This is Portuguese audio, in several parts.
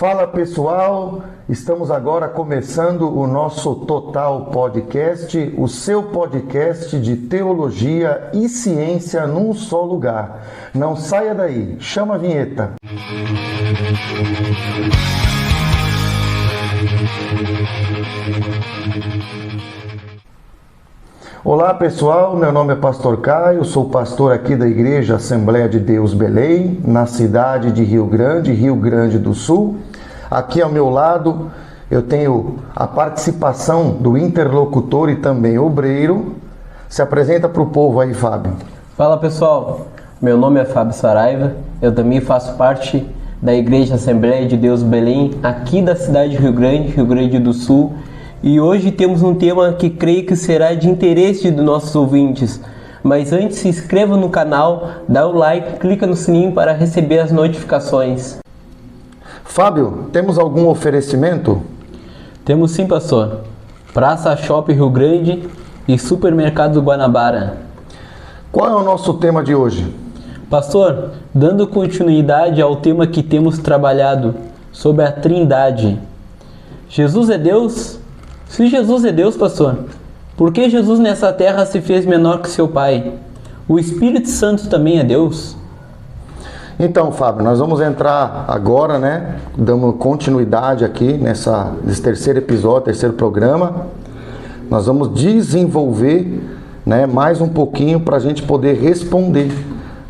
Fala pessoal, estamos agora começando o nosso Total Podcast, o seu podcast de teologia e ciência num só lugar. Não saia daí, chama a vinheta. Olá pessoal, meu nome é Pastor Caio, sou pastor aqui da Igreja Assembleia de Deus Belém, na cidade de Rio Grande do Sul. Aqui ao meu lado eu tenho a participação do interlocutor e também obreiro. Se apresenta para o povo aí, Fábio. Fala pessoal, meu nome é Fábio Saraiva, eu também faço parte da Igreja Assembleia de Deus Belém, aqui da cidade de Rio Grande do Sul. E hoje temos um tema que creio que será de interesse dos nossos ouvintes. Mas antes, se inscreva no canal, dá o like, clica no sininho para receber as notificações. Fábio, temos algum oferecimento? Temos sim, pastor. Praça Shopping Rio Grande e Supermercado Guanabara. Qual é o nosso tema de hoje? Pastor, dando continuidade ao tema que temos trabalhado sobre a Trindade. Jesus é Deus? Se Jesus é Deus, pastor, por que Jesus nessa terra se fez menor que seu Pai? O Espírito Santo também é Deus? Então, Fábio, nós vamos entrar agora, dando continuidade aqui nesse terceiro episódio, terceiro programa. Nós vamos desenvolver, mais um pouquinho para a gente poder responder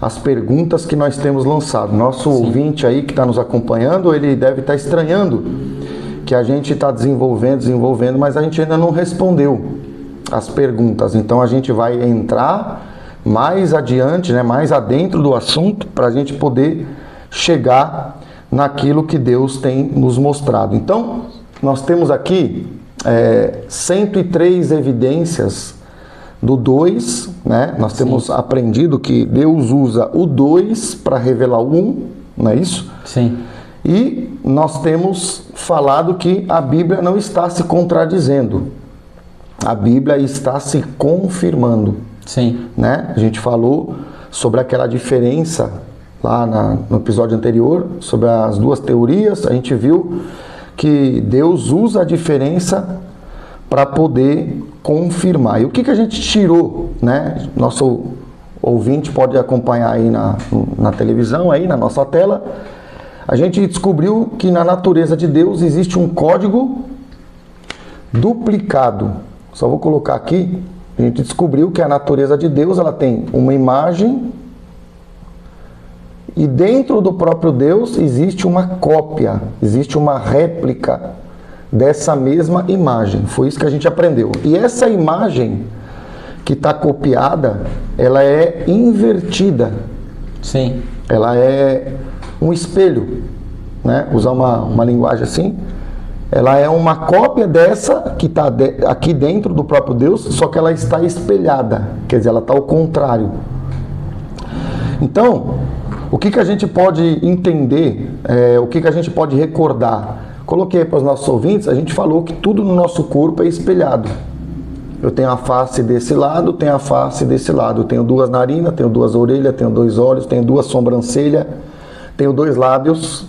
as perguntas que nós temos lançado. Nosso ouvinte aí que está nos acompanhando, ele deve estar estranhando que a gente está desenvolvendo, mas a gente ainda não respondeu as perguntas. Então a gente vai entrar mais adiante, mais adentro do assunto, para a gente poder chegar naquilo que Deus tem nos mostrado. Então, nós temos aqui 103 evidências do 2, Nós temos aprendido que Deus usa o 2 para revelar o 1, não é isso? Sim. E nós temos falado que a Bíblia não está se contradizendo. A Bíblia está se confirmando. Sim. A gente falou sobre aquela diferença lá no episódio anterior, sobre as duas teorias. A gente viu que Deus usa a diferença para poder confirmar. E o que a gente tirou, Nosso ouvinte pode acompanhar aí na televisão, aí na nossa tela. A gente descobriu que na natureza de Deus existe um código duplicado. Só vou colocar aqui. A gente descobriu que a natureza de Deus ela tem uma imagem e dentro do próprio Deus existe uma cópia, existe uma réplica dessa mesma imagem. Foi isso que a gente aprendeu. E essa imagem que está copiada, ela é invertida. Sim. Ela é um espelho, usar uma linguagem assim. Ela é uma cópia dessa que está aqui dentro do próprio Deus, só que ela está espelhada, quer dizer, ela está ao contrário. Então, o que a gente pode entender, o que a gente pode recordar? Coloquei para os nossos ouvintes, a gente falou que tudo no nosso corpo é espelhado. Eu tenho a face desse lado, tenho a face desse lado. Eu tenho duas narinas, tenho duas orelhas, tenho dois olhos, tenho duas sobrancelhas, tenho dois lábios.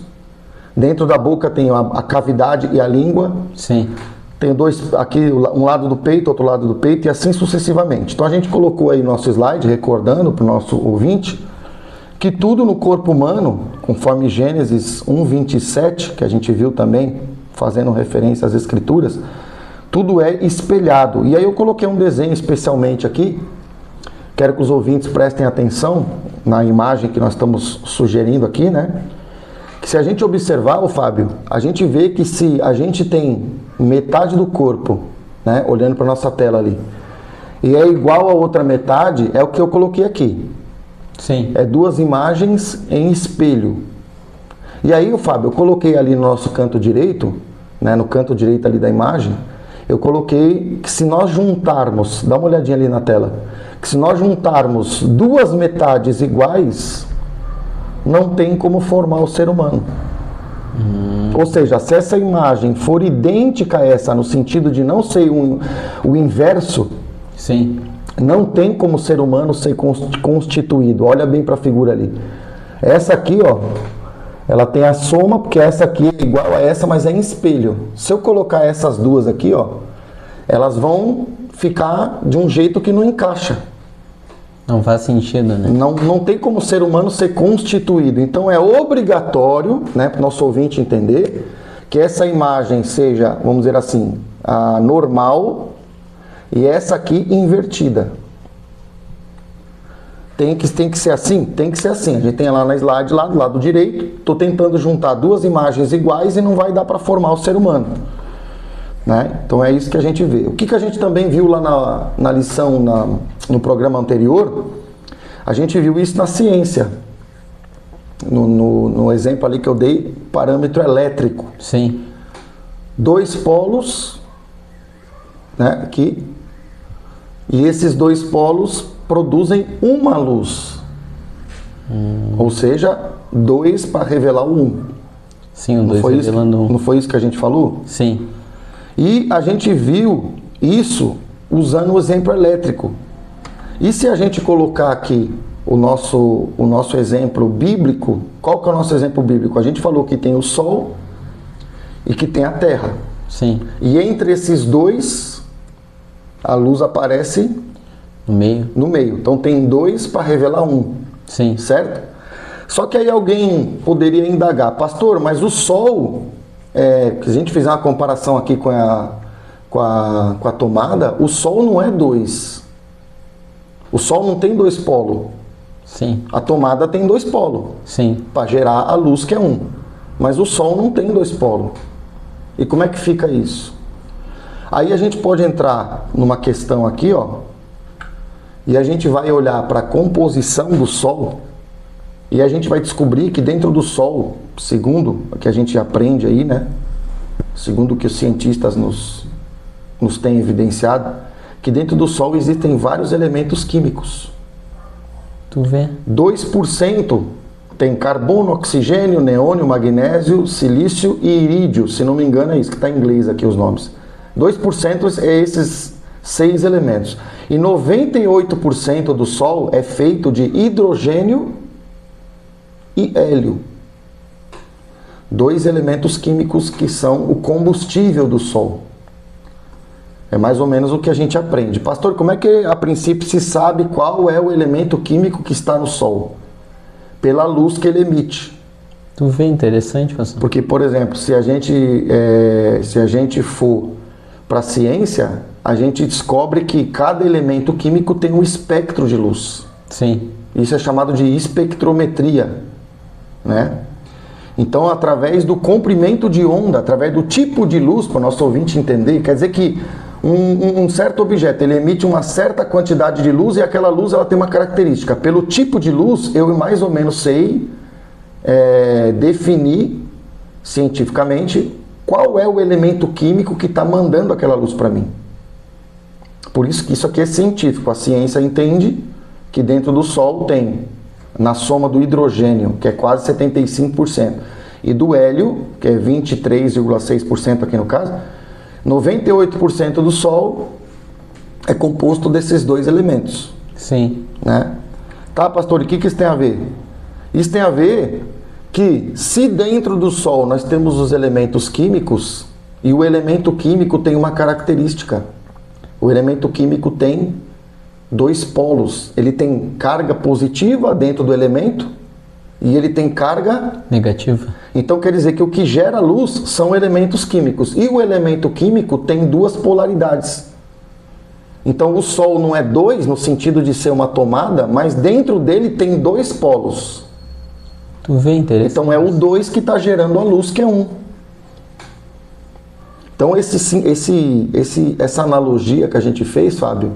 Dentro da boca tenho a cavidade e a língua. Sim. Tenho dois, aqui um lado do peito, outro lado do peito e assim sucessivamente. Então a gente colocou aí no nosso slide, recordando para o nosso ouvinte, que tudo no corpo humano, conforme Gênesis 1:27, que a gente viu também, fazendo referência às Escrituras, tudo é espelhado. E aí eu coloquei um desenho especialmente aqui. Quero que os ouvintes prestem atenção na imagem que nós estamos sugerindo aqui, Que se a gente observar, Fábio, a gente vê que se a gente tem metade do corpo, olhando para a nossa tela ali, e é igual a outra metade, é o que eu coloquei aqui. Sim. É duas imagens em espelho. E aí, Fábio, eu coloquei ali no nosso canto direito, no canto direito ali da imagem, eu coloquei que se nós juntarmos, dá uma olhadinha ali na tela, que se nós juntarmos duas metades iguais, não tem como formar o ser humano. Ou seja, se essa imagem for idêntica a essa, no sentido de não ser o inverso, sim, não tem como o ser humano ser constituído. Olha bem para a figura ali. Essa aqui, Ela tem a soma, porque essa aqui é igual a essa, mas é em espelho. Se eu colocar essas duas aqui, ó, elas vão ficar de um jeito que não encaixa. Não faz sentido, né? Não tem como o ser humano ser constituído. Então é obrigatório, né, para o nosso ouvinte entender, que essa imagem seja, vamos dizer assim, a normal e essa aqui invertida. Tem que ser assim? Tem que ser assim. A gente tem lá na slide, lá do lado direito, estou tentando juntar duas imagens iguais e não vai dar para formar o ser humano. Né? Então é isso que a gente vê. O que a gente também viu lá na lição, no programa anterior, a gente viu isso na ciência. No exemplo ali que eu dei, parâmetro elétrico. Sim. 2 polos, né, aqui, e esses 2 polos produzem uma luz. Ou seja, 2 para revelar o 1. Sim, o 2 revelando 1. Não foi isso que a gente falou? Sim. E a gente viu isso usando o exemplo elétrico. E se a gente colocar aqui o nosso exemplo bíblico, qual que é o nosso exemplo bíblico? A gente falou que tem o Sol e que tem a Terra. Sim. E entre esses dois, a luz aparece no meio. No meio. Então tem 2 para revelar 1. Sim. Certo? Só que aí alguém poderia indagar, pastor, mas o Sol, se a gente fizer uma comparação aqui com a tomada, o Sol não é 2. O Sol não tem 2 polos. Sim. A tomada tem 2 polos. Sim. Para gerar a luz que é 1. Mas o Sol não tem 2 polos. E como é que fica isso? Aí a gente pode entrar numa questão aqui, ó. E a gente vai olhar para a composição do Sol. E a gente vai descobrir que dentro do Sol, segundo o que a gente aprende aí, né? Segundo o que os cientistas nos têm evidenciado, que dentro do Sol existem vários elementos químicos. Tu vê? 2% tem carbono, oxigênio, neônio, magnésio, silício e irídio. Se não me engano é isso que está em inglês aqui os nomes. 2% é esses 6 elementos. E 98% do Sol é feito de hidrogênio e hélio. 2 elementos químicos que são o combustível do Sol. É mais ou menos o que a gente aprende. Pastor, como é que a princípio se sabe qual é o elemento químico que está no Sol? Pela luz que ele emite. Tu vê, interessante, pastor. Porque, por exemplo, se a gente for para a ciência, a gente descobre que cada elemento químico tem um espectro de luz. Sim. Isso é chamado de espectrometria, né? Então, através do comprimento de onda, através do tipo de luz, para o nosso ouvinte entender, quer dizer que um certo objeto, ele emite uma certa quantidade de luz e aquela luz ela tem uma característica. Pelo tipo de luz, eu mais ou menos sei definir cientificamente qual é o elemento químico que está mandando aquela luz para mim. Por isso que isso aqui é científico. A ciência entende que dentro do Sol tem, na soma do hidrogênio, que é quase 75%, e do hélio, que é 23,6% aqui no caso, 98% do Sol é composto desses 2 elementos. Sim. Né? Tá, pastor, e o que isso tem a ver? Isso tem a ver que se dentro do Sol nós temos os elementos químicos, e o elemento químico tem uma característica. O elemento químico tem 2 polos. Ele tem carga positiva dentro do elemento e ele tem carga negativa. Então quer dizer que o que gera luz são elementos químicos. E o elemento químico tem 2 polaridades. Então o Sol não é 2 no sentido de ser uma tomada, mas dentro dele tem 2 polos. Tu vê, interessante. Então é o 2 que está gerando a luz, que é 1. Então essa analogia que a gente fez, Fábio,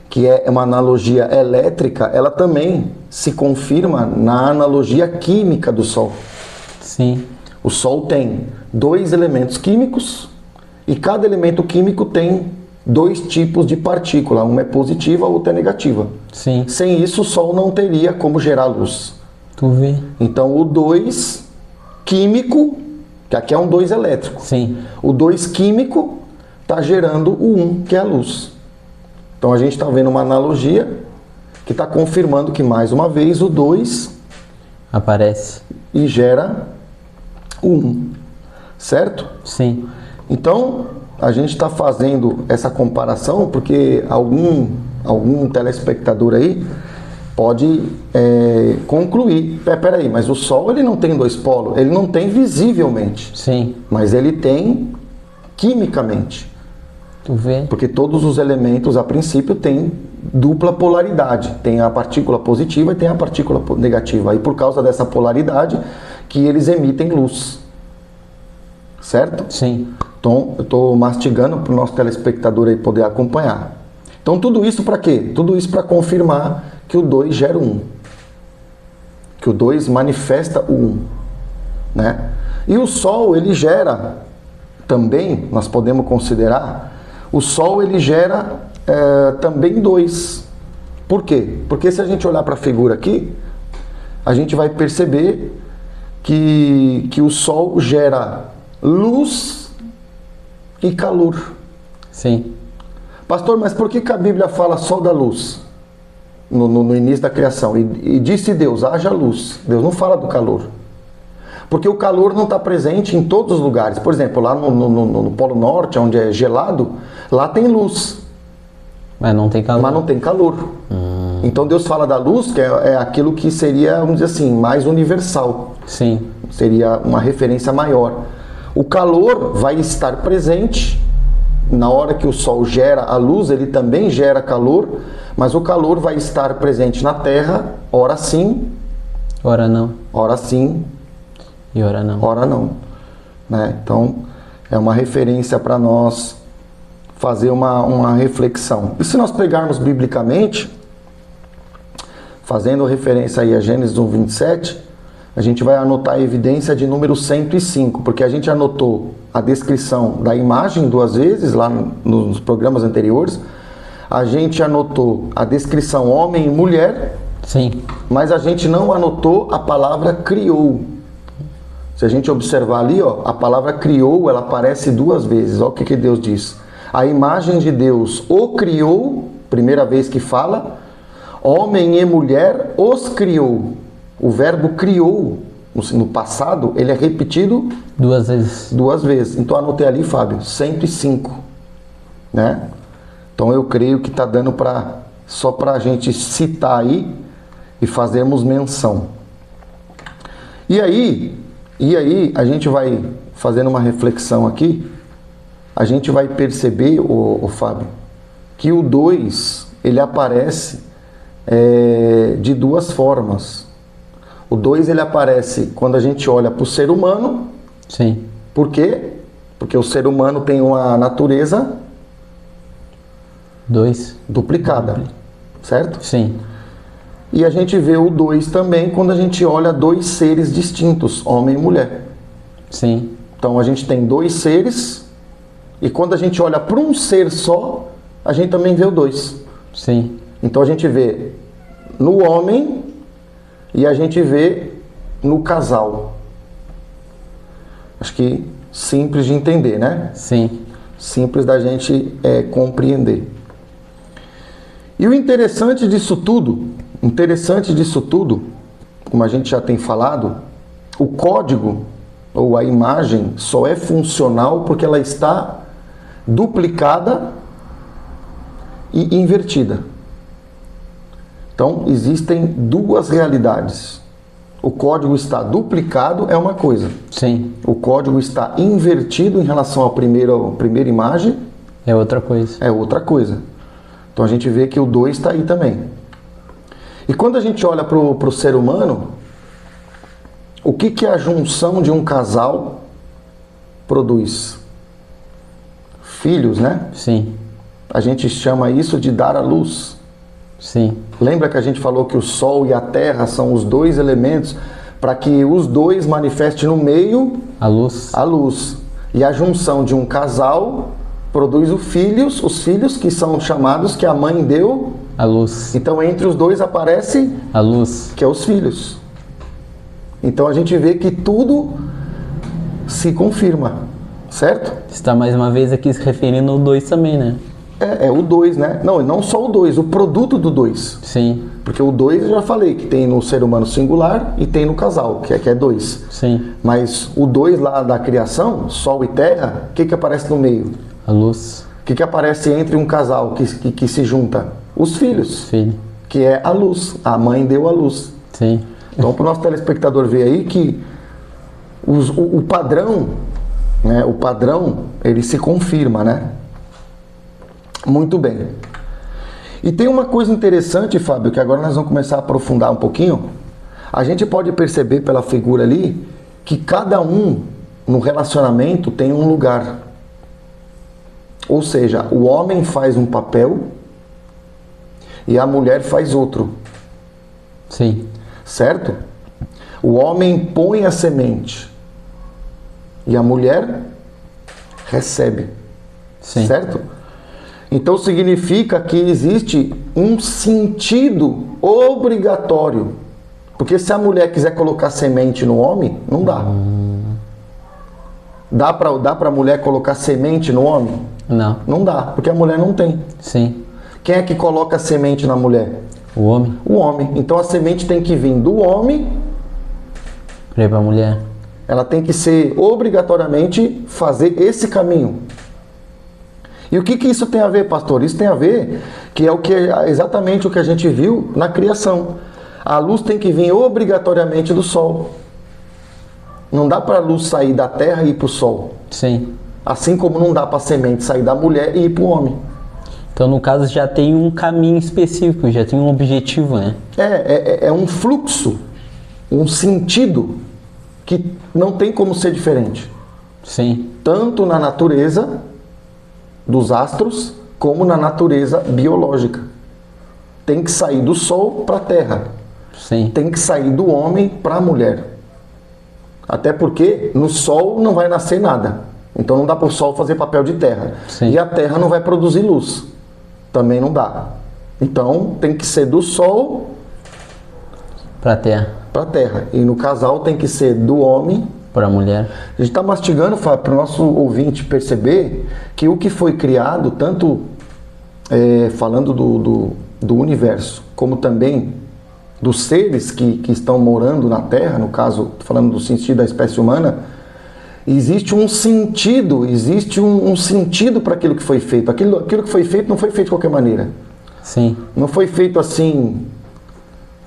que é uma analogia elétrica, ela também se confirma na analogia química do Sol. Sim. O Sol tem 2 elementos químicos e cada elemento químico tem 2 tipos de partícula. Uma é positiva, a outra é negativa. Sim. Sem isso, o Sol não teria como gerar luz. Tu vê. Então, o 2 químico, que aqui é um 2 elétrico. Sim. O 2 químico está gerando o 1, que é a luz. Então, a gente está vendo uma analogia que está confirmando que, mais uma vez, o 2 aparece e gera o 1. Certo? Sim. Então, a gente está fazendo essa comparação porque algum telespectador aí pode concluir. Peraí, mas o Sol ele não tem dois polos, ele não tem visivelmente. Sim. Mas ele tem quimicamente. Tu vê? Porque todos os elementos, a princípio, têm dupla polaridade. Tem a partícula positiva e tem a partícula negativa. E por causa dessa polaridade que eles emitem luz. Certo? Sim. Então, eu estou mastigando para o nosso telespectador aí poder acompanhar. Então, tudo isso para quê? Tudo isso para confirmar que o 2 gera o 1. Que o 2 manifesta o 1. Né? E o Sol, ele gera também, nós podemos considerar, o Sol ele gera também 2. Por quê? Porque se a gente olhar para a figura aqui, a gente vai perceber que o Sol gera luz e calor. Sim. Pastor, mas por que a Bíblia fala só da luz? No início da criação. E disse Deus, haja luz. Deus não fala do calor. Porque o calor não está presente em todos os lugares. Por exemplo, lá no Polo Norte, onde é gelado, lá tem luz. Mas não tem calor. Mas não tem calor. Então Deus fala da luz, que é aquilo que seria, vamos dizer assim, mais universal. Sim. Seria uma referência maior. O calor vai estar presente. Na hora que o Sol gera a luz, ele também gera calor. Mas o calor vai estar presente na Terra, ora sim. Ora não. Ora sim. E ora não. Ora não. Né? Então, é uma referência para nós fazer uma reflexão. E se nós pegarmos biblicamente, fazendo referência aí a Gênesis 1:27, a gente vai anotar a evidência de número 105, porque a gente anotou a descrição da imagem 2 vezes, lá nos programas anteriores, a gente anotou a descrição homem e mulher, sim, mas a gente não anotou a palavra criou. Se a gente observar ali, ó, a palavra criou, ela aparece 2 vezes. Olha o que Deus diz. A imagem de Deus o criou, primeira vez que fala, homem e mulher os criou. O verbo criou, no passado, ele é repetido 2 vezes. 2 vezes. Então anotei ali, Fábio, 105. Né? Então eu creio que está dando só para a gente citar aí e fazermos menção. E aí a gente vai fazendo uma reflexão aqui, a gente vai perceber, Fábio, que o 2, ele aparece de 2 formas. O 2, ele aparece quando a gente olha para o ser humano. Sim. Por quê? Porque o ser humano tem uma natureza 2. duplicada, certo? Sim. E a gente vê o 2 também quando a gente olha 2 seres distintos, homem e mulher. Sim. Então a gente tem 2 seres, e quando a gente olha para um ser só, a gente também vê o 2. Sim. Então a gente vê no homem e a gente vê no casal. Acho que simples de entender, né? Sim. Simples da gente compreender. E o interessante disso tudo, como a gente já tem falado, o código ou a imagem só é funcional porque ela está duplicada e invertida. Então, existem 2 realidades. O código está duplicado, é uma coisa. Sim. O código está invertido em relação à primeira imagem. É outra coisa. É outra coisa. Então, a gente vê que o 2 está aí também. E quando a gente olha para o ser humano, o que a junção de um casal produz? Filhos, né? Sim. A gente chama isso de dar à luz. Sim. Lembra que a gente falou que o Sol e a Terra são os 2 elementos para que os 2 manifestem no meio a luz. A luz. E a junção de um casal produz os filhos que são chamados, que a mãe deu a luz. Então entre os 2 aparece a luz, que é os filhos. Então a gente vê que tudo se confirma, certo? Está mais uma vez aqui se referindo ao 2 também, né? É o 2, né? Não só o 2, o produto do 2. Sim. Porque o 2 eu já falei que tem no ser humano singular e tem no casal, que é 2. Sim. Mas o 2 lá da criação, Sol e Terra, o que aparece no meio? A luz. O que aparece entre um casal que se junta? Os filhos. Filho. Que é a luz. A mãe deu a luz. Sim. Então, para o nosso telespectador ver aí que o padrão, né? O padrão, ele se confirma, né? Muito bem. E tem uma coisa interessante, Fábio, que agora nós vamos começar a aprofundar um pouquinho. A gente pode perceber pela figura ali que cada um no relacionamento tem um lugar. Ou seja, o homem faz um papel e a mulher faz outro. Sim. Certo? O homem põe a semente e a mulher recebe. Sim. Certo? Então significa que existe um sentido obrigatório. Porque se a mulher quiser colocar semente no homem, não dá. Dá para a mulher colocar semente no homem? Não. Não dá, porque a mulher não tem. Sim. Quem é que coloca semente na mulher? O homem. O homem. Então a semente tem que vir do homem. Para a mulher. Ela tem que ser obrigatoriamente fazer esse caminho. E o que isso tem a ver, pastor? Isso tem a ver que é exatamente o que a gente viu na criação. A luz tem que vir obrigatoriamente do sol. Não dá para a luz sair da terra e ir para o sol. Sim. Assim como não dá para a semente sair da mulher e ir para o homem. Então, no caso, já tem um caminho específico, já tem um objetivo, né? É um fluxo, um sentido que não tem como ser diferente. Sim. Tanto na natureza dos astros, como na natureza biológica. Tem que sair do sol para a terra. Sim. Tem que sair do homem para a mulher. Até porque no sol não vai nascer nada. Então não dá para o sol fazer papel de terra. Sim. E a terra não vai produzir luz. Também não dá. Então tem que ser do sol para a terra. Para a terra. E no casal tem que ser do homem para a mulher. A gente está mastigando, Fábio, para o nosso ouvinte perceber que o que foi criado, tanto falando do universo, como também dos seres que estão morando na Terra, no caso, falando do sentido da espécie humana, existe um sentido, para aquilo que foi feito. Aquilo que foi feito não foi feito de qualquer maneira. Sim. Não foi feito assim.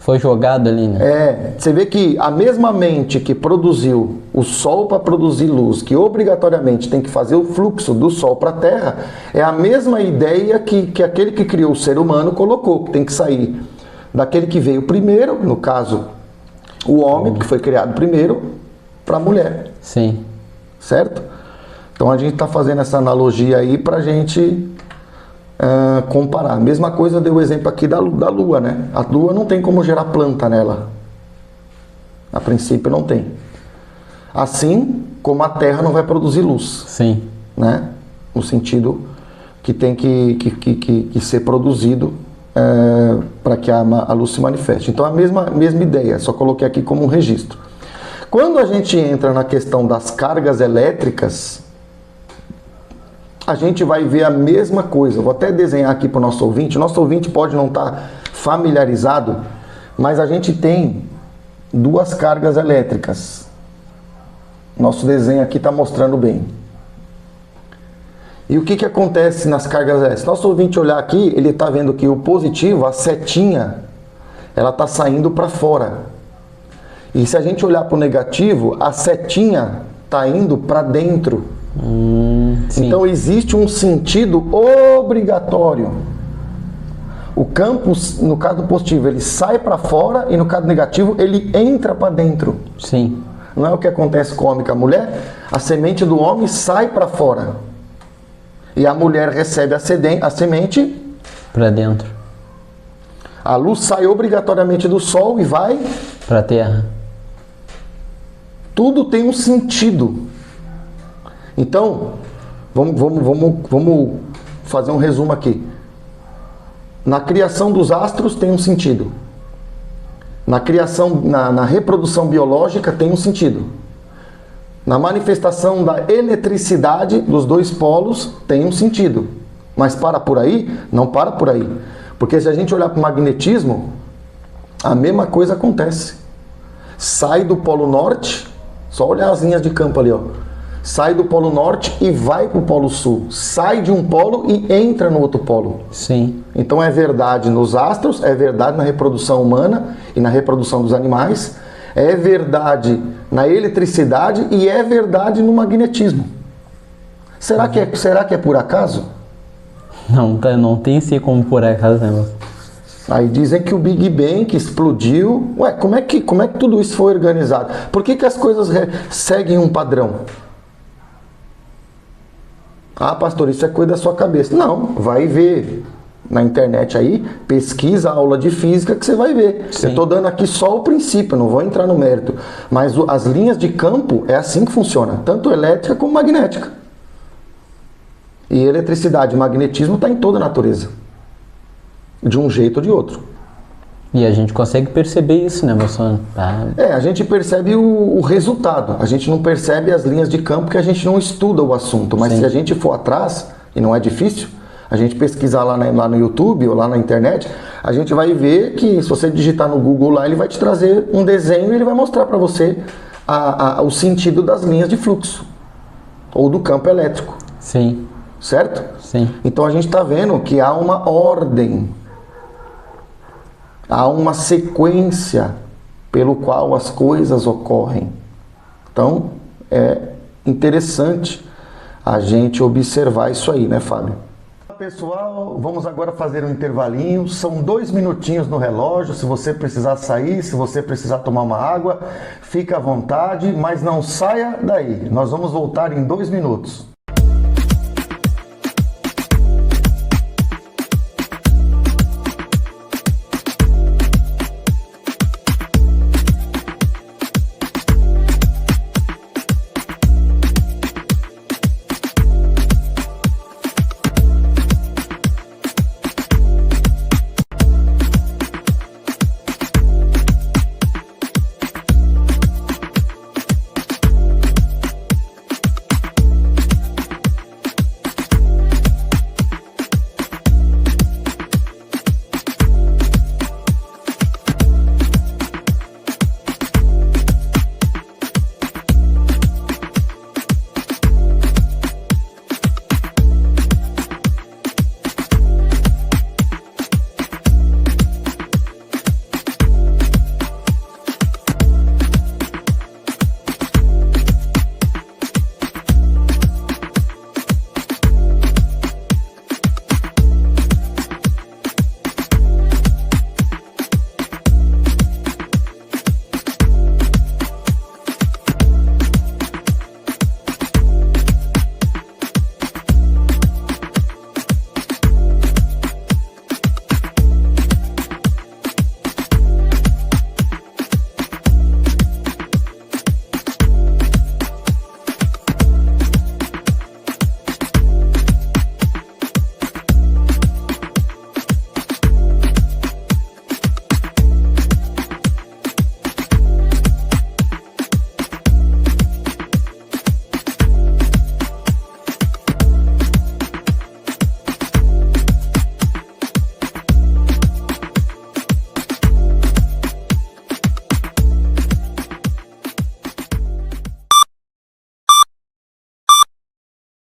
Foi jogado ali, né? Você vê que a mesma mente que produziu o Sol para produzir luz, que obrigatoriamente tem que fazer o fluxo do Sol para a Terra, é a mesma ideia que aquele que criou o ser humano colocou, que tem que sair daquele que veio primeiro, no caso, o homem, que foi criado primeiro, para a mulher. Sim. Certo? Então a gente está fazendo essa analogia aí para a gente comparar. Mesma coisa, eu dei o exemplo aqui da Lua, né? A Lua não tem como gerar planta nela. A princípio não tem. Assim como a Terra não vai produzir luz. Sim. Né? No sentido que tem que ser produzido para que a luz se manifeste. Então a mesma ideia, só coloquei aqui como um registro. Quando a gente entra na questão das cargas elétricas, a gente vai ver a mesma coisa. Vou até desenhar aqui para o nosso ouvinte. Nosso ouvinte pode não estar familiarizado, mas a gente tem duas cargas elétricas. Nosso desenho aqui está mostrando bem. E o que acontece nas cargas elétricas? Se nosso ouvinte olhar aqui, ele está vendo que o positivo, a setinha, ela está saindo para fora. E se a gente olhar para o negativo, a setinha está indo para dentro. Então existe um sentido obrigatório. O campo, no caso positivo, ele sai para fora, e no caso negativo, ele entra para dentro. Sim. Não é o que acontece com o homem e com a mulher? A semente do homem sai para fora. E a mulher recebe a semente para dentro. A luz sai obrigatoriamente do sol e vai para a terra. Tudo tem um sentido. Então, vamos fazer um resumo aqui. Na criação dos astros tem um sentido. Na criação, na reprodução biológica tem um sentido. Na manifestação da eletricidade dos dois polos tem um sentido. Mas para por aí? Não para por aí. Porque se a gente olhar para o magnetismo, a mesma coisa acontece. Sai do Polo Norte, só olhar as linhas de campo ali, ó. Sai do Polo Norte e vai para o Polo Sul. Sai de um polo e entra no outro polo. Sim. Então é verdade nos astros, é verdade na reprodução humana e na reprodução dos animais, é verdade na eletricidade e é verdade no magnetismo. Será que é por acaso? Não tem ser como por acaso, né, moço? Aí dizem que o Big Bang que explodiu. Ué, como é que tudo isso foi organizado? Por que as coisas seguem um padrão? Ah, pastor, isso é coisa da sua cabeça. Não, vai ver na internet aí, pesquisa a aula de física que você vai ver. Sim. Eu estou dando aqui só o princípio, não vou entrar no mérito. Mas as linhas de campo é assim que funciona, tanto elétrica como magnética. E eletricidade e magnetismo está em toda a natureza, de um jeito ou de outro. E a gente consegue perceber isso, né, moção? Tá. A gente percebe o resultado, a gente não percebe as linhas de campo porque a gente não estuda o assunto, mas Sim. se a gente for atrás, e não é difícil, a gente pesquisar lá no YouTube ou lá na internet, a gente vai ver que se você digitar no Google lá, ele vai te trazer um desenho e ele vai mostrar para você o sentido das linhas de fluxo, ou do campo elétrico. Sim. Certo? Sim. Então a gente está vendo que há uma ordem, há uma sequência pelo qual as coisas ocorrem. Então é interessante a gente observar isso aí, né, Fábio? Pessoal, vamos agora fazer um intervalinho. São 2 minutinhos no relógio. Se você precisar sair, se você precisar tomar uma água, fica à vontade, mas não saia daí. Nós vamos voltar em 2 minutos.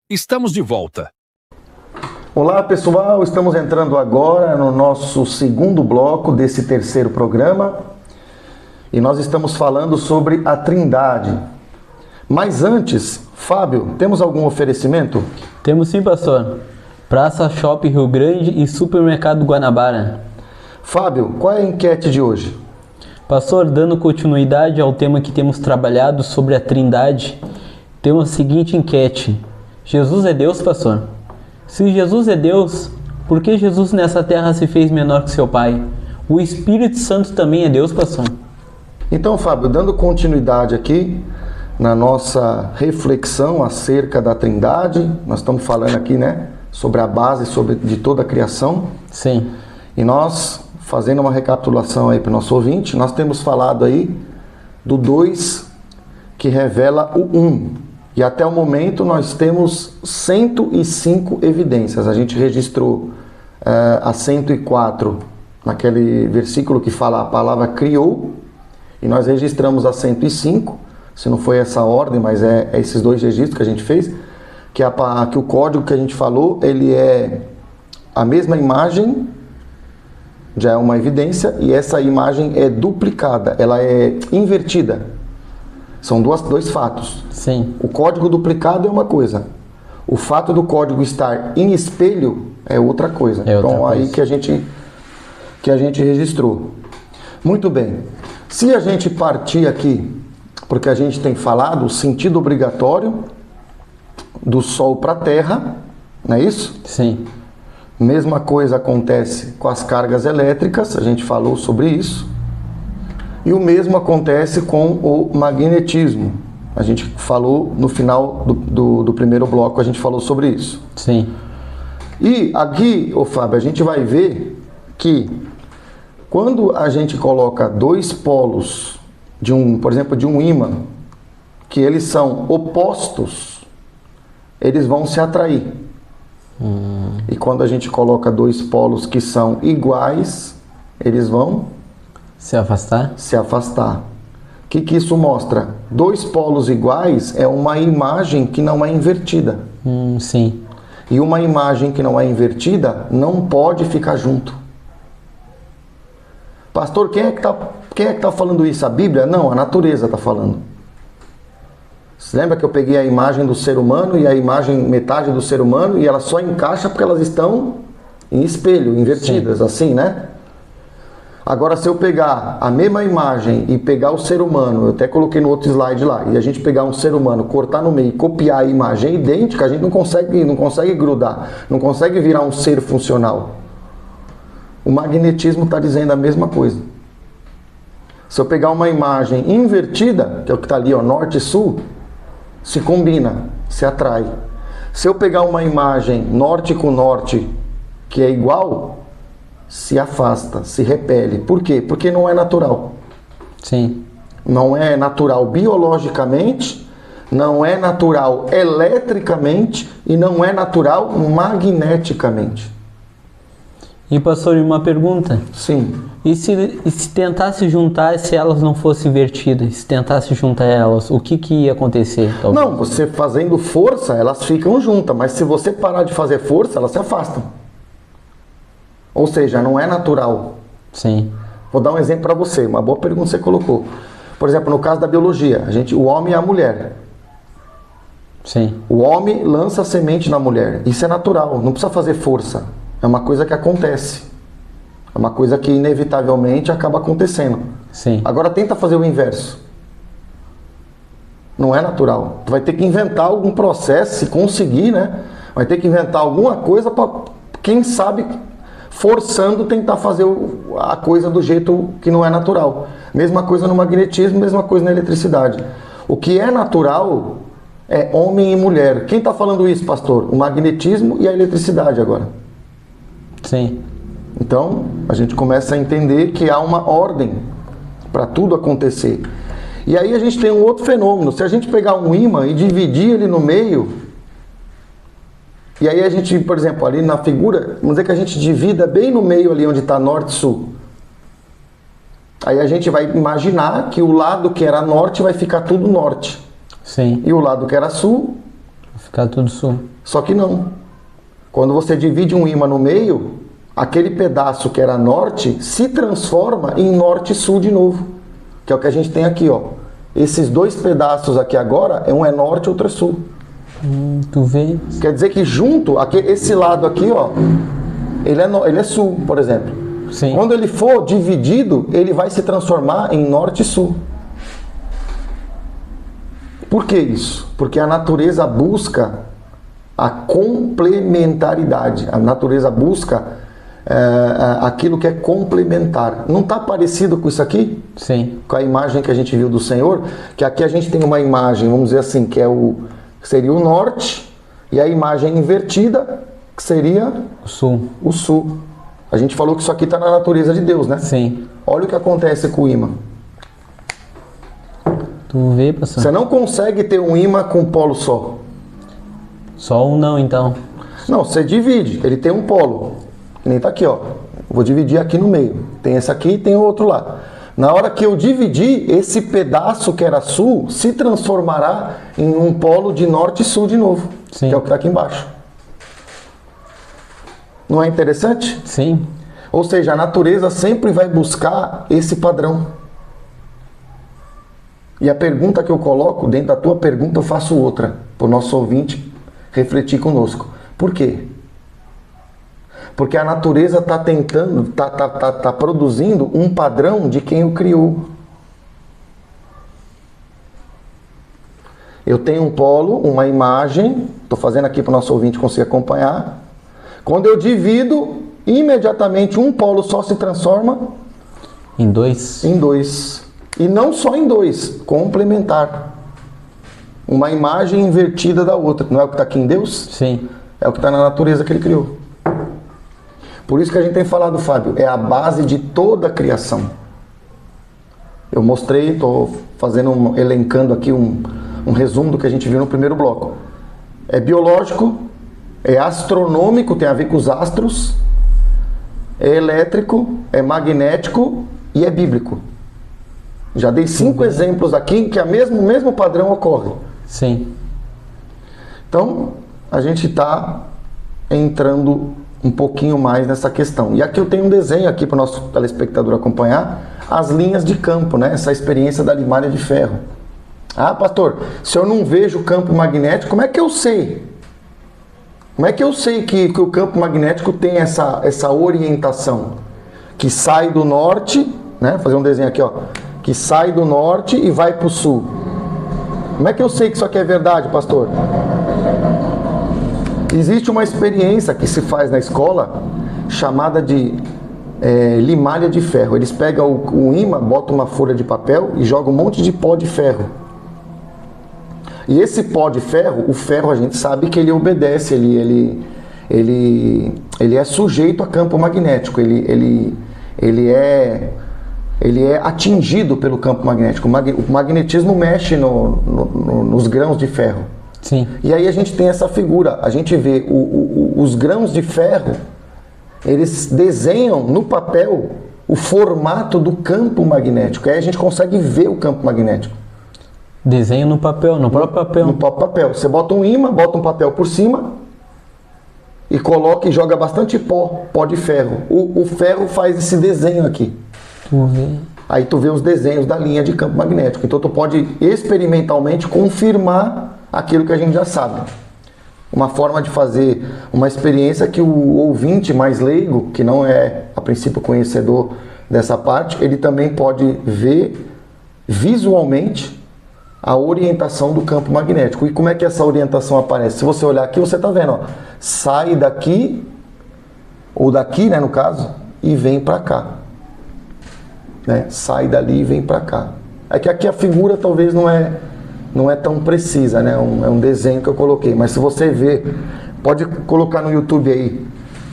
Estamos de volta. Olá pessoal, estamos entrando agora no nosso segundo bloco desse terceiro programa e nós estamos falando sobre a Trindade. Mas antes, Fábio, temos algum oferecimento? Temos sim, pastor. Praça Shopping Rio Grande e Supermercado Guanabara. Fábio, qual é a enquete de hoje? Pastor, dando continuidade ao tema que temos trabalhado sobre a Trindade, temos a seguinte enquete. Jesus é Deus, pastor? Se Jesus é Deus, por que Jesus nessa terra se fez menor que seu Pai? O Espírito Santo também é Deus, pastor? Então, Fábio, dando continuidade aqui na nossa reflexão acerca da Trindade, nós estamos falando aqui, né, sobre a base de toda a criação. Sim. E nós, fazendo uma recapitulação aí para o nosso ouvinte, nós temos falado aí do 2 que revela o 1. E até o momento nós temos 105 evidências. A gente registrou a 104 naquele versículo que fala a palavra criou, e nós registramos a 105, se não foi essa ordem, mas é esses dois registros que a gente fez, que o código que a gente falou, ele é a mesma imagem, já é uma evidência, e essa imagem é duplicada, ela é invertida. São dois fatos. Sim. O código duplicado é uma coisa. O fato do código estar em espelho é outra coisa. Então aí que a gente registrou. Muito bem. Se a gente partir aqui, porque a gente tem falado o sentido obrigatório do Sol para a Terra, não é isso? Sim. Mesma coisa acontece com as cargas elétricas, a gente falou sobre isso. E o mesmo acontece com o magnetismo. A gente falou no final do primeiro bloco, a gente falou sobre isso. Sim. E aqui, Fábio, a gente vai ver que quando a gente coloca dois polos, por exemplo, de um ímã, que eles são opostos, eles vão se atrair. E quando a gente coloca dois polos que são iguais, eles vão se afastar? Se afastar. O que isso mostra? Dois polos iguais é uma imagem que não é invertida. Sim. E uma imagem que não é invertida não pode ficar junto. Pastor, quem é que tá falando isso? A Bíblia? Não, a natureza está falando. Você lembra que eu peguei a imagem do ser humano e a imagem metade do ser humano e ela só encaixa porque elas estão em espelho, invertidas, sim, assim, né? Agora, se eu pegar a mesma imagem e pegar o ser humano, eu até coloquei no outro slide lá, e a gente pegar um ser humano, cortar no meio e copiar a imagem idêntica, a gente não consegue grudar, não consegue virar um ser funcional. O magnetismo está dizendo a mesma coisa. Se eu pegar uma imagem invertida, que é o que está ali, ó, norte e sul, se combina, se atrai. Se eu pegar uma imagem norte com norte, que é igual, se afasta, se repele. Por quê? Porque não é natural. Sim. Não é natural biologicamente, não é natural eletricamente e não é natural magneticamente. E pastor, uma pergunta. Sim. E se tentasse juntar, se elas não fossem invertidas, se tentasse juntar elas, o que ia acontecer? Talvez? Não, você fazendo força, elas ficam juntas, mas se você parar de fazer força, elas se afastam. Ou seja, não é natural. Sim. Vou dar um exemplo para você, uma boa pergunta que você colocou. Por exemplo, no caso da biologia, o homem e a mulher. Sim. O homem lança a semente na mulher. Isso é natural, não precisa fazer força. É uma coisa que acontece. É uma coisa que inevitavelmente acaba acontecendo. Sim. Agora tenta fazer o inverso. Não é natural. Tu vai ter que inventar algum processo, se conseguir, né? Vai ter que inventar alguma coisa para, quem sabe, forçando tentar fazer a coisa do jeito que não é natural. Mesma coisa no magnetismo, mesma coisa na eletricidade. O que é natural é homem e mulher. Quem está falando isso, pastor? O magnetismo e a eletricidade agora. Sim. Então, a gente começa a entender que há uma ordem para tudo acontecer. E aí a gente tem um outro fenômeno. Se a gente pegar um ímã e dividir ele no meio, e aí a gente, por exemplo, ali na figura, vamos dizer que a gente divida bem no meio ali onde está norte e sul. Aí a gente vai imaginar que o lado que era norte vai ficar tudo norte. Sim. E o lado que era sul vai ficar tudo sul. Só que não. Quando você divide um ímã no meio, aquele pedaço que era norte se transforma em norte e sul de novo. Que é o que a gente tem aqui, ó. Esses dois pedaços aqui agora, um é norte e outro é sul. Tu vê? Quer dizer que junto, esse lado aqui, ó, ele é sul, por exemplo. Sim. Quando ele for dividido, ele vai se transformar em norte e sul. Por que isso? Porque a natureza busca a complementaridade. A natureza busca aquilo que é complementar. Não está parecido com isso aqui? Sim. Com a imagem que a gente viu do Senhor? Que aqui a gente tem uma imagem, vamos dizer assim, que seria o norte, e a imagem invertida, que seria o sul. O sul. A gente falou que isso aqui está na natureza de Deus, né? Sim. Olha o que acontece com o ímã. Tu vê, pastor? Você não consegue ter um ímã com um polo só. Só um não, então. Não, você divide. Ele tem um polo. Que nem tá aqui, ó. Vou dividir aqui no meio. Tem esse aqui e tem o outro lá. Na hora que eu dividir, esse pedaço que era sul se transformará em um polo de norte e sul de novo. Sim. Que é o que está aqui embaixo. Não é interessante? Sim. Ou seja, a natureza sempre vai buscar esse padrão. E a pergunta que eu coloco, dentro da tua pergunta, eu faço outra, para o nosso ouvinte refletir conosco. Por quê? Porque a natureza está tentando, está produzindo um padrão de quem o criou. Eu tenho um polo, uma imagem, estou fazendo aqui para o nosso ouvinte conseguir acompanhar. Quando eu divido, imediatamente um polo só se transforma em dois. Em dois. E não só em dois, complementar. Uma imagem invertida da outra. Não é o que está aqui em Deus? Sim. É o que está na natureza que Ele criou. Por isso que a gente tem falado, Fábio, é a base de toda a criação. Eu mostrei, estou fazendo elencando aqui um resumo do que a gente viu no primeiro bloco. É biológico, é astronômico, tem a ver com os astros, é elétrico, é magnético e é bíblico. Já dei 5 exemplos aqui em que o mesmo padrão ocorre. Sim. Então, a gente está entrando um pouquinho mais nessa questão. E aqui eu tenho um desenho aqui para o nosso telespectador acompanhar, as linhas de campo, né? Essa experiência da limalha de ferro. Ah, pastor, se eu não vejo o campo magnético, como é que eu sei? Como é que eu sei que o campo magnético tem essa orientação? Que sai do norte, né? Vou fazer um desenho aqui, ó. Que sai do norte e vai para o sul. Como é que eu sei que isso aqui é verdade, pastor? Existe uma experiência que se faz na escola chamada de limalha de ferro. Eles pegam o ímã, botam uma folha de papel e jogam um monte de pó de ferro. E esse pó de ferro, o ferro a gente sabe que ele obedece, ele é sujeito a campo magnético, ele é atingido pelo campo magnético. O magnetismo mexe nos grãos de ferro. Sim. E aí a gente tem essa figura, a gente vê os grãos de ferro, eles desenham no papel o formato do campo magnético. Aí a gente consegue ver o campo magnético. Desenho no papel, no próprio papel. No próprio papel. Você bota um ímã, bota um papel por cima e coloca e joga bastante pó de ferro. O ferro faz esse desenho aqui. Tu vê. Aí tu vê os desenhos da linha de campo magnético. Então tu pode experimentalmente confirmar aquilo que a gente já sabe. Uma forma de fazer uma experiência que o ouvinte mais leigo, que não é a princípio conhecedor dessa parte, ele também pode ver visualmente a orientação do campo magnético. E como é que essa orientação aparece? Se você olhar aqui, você está vendo, ó, sai daqui, ou daqui, né, no caso, e vem para cá. Né? Sai dali e vem para cá. É que aqui a figura talvez não é tão precisa, né? É um desenho que eu coloquei. Mas se você ver, pode colocar no YouTube aí,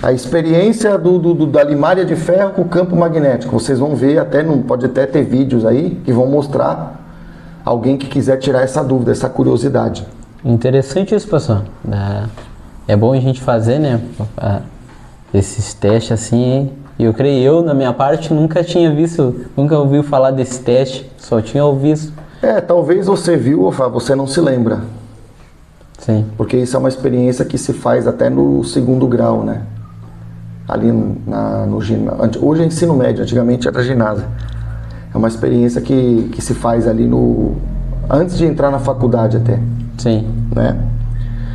a experiência da limalha de ferro com o campo magnético. Vocês vão ver, pode até ter vídeos aí que vão mostrar alguém que quiser tirar essa dúvida, essa curiosidade. Interessante isso, pastor. É bom a gente fazer, né? Esses testes assim. Eu creio, na minha parte, nunca tinha visto, nunca ouvi falar desse teste, só tinha ouvido. Talvez você viu, você não se lembra. Sim. Porque isso é uma experiência que se faz até no 2º grau, né? Ali no ginásio. Hoje é ensino médio, antigamente era ginásio. É uma experiência que se faz ali antes de entrar na faculdade até. Sim. Né?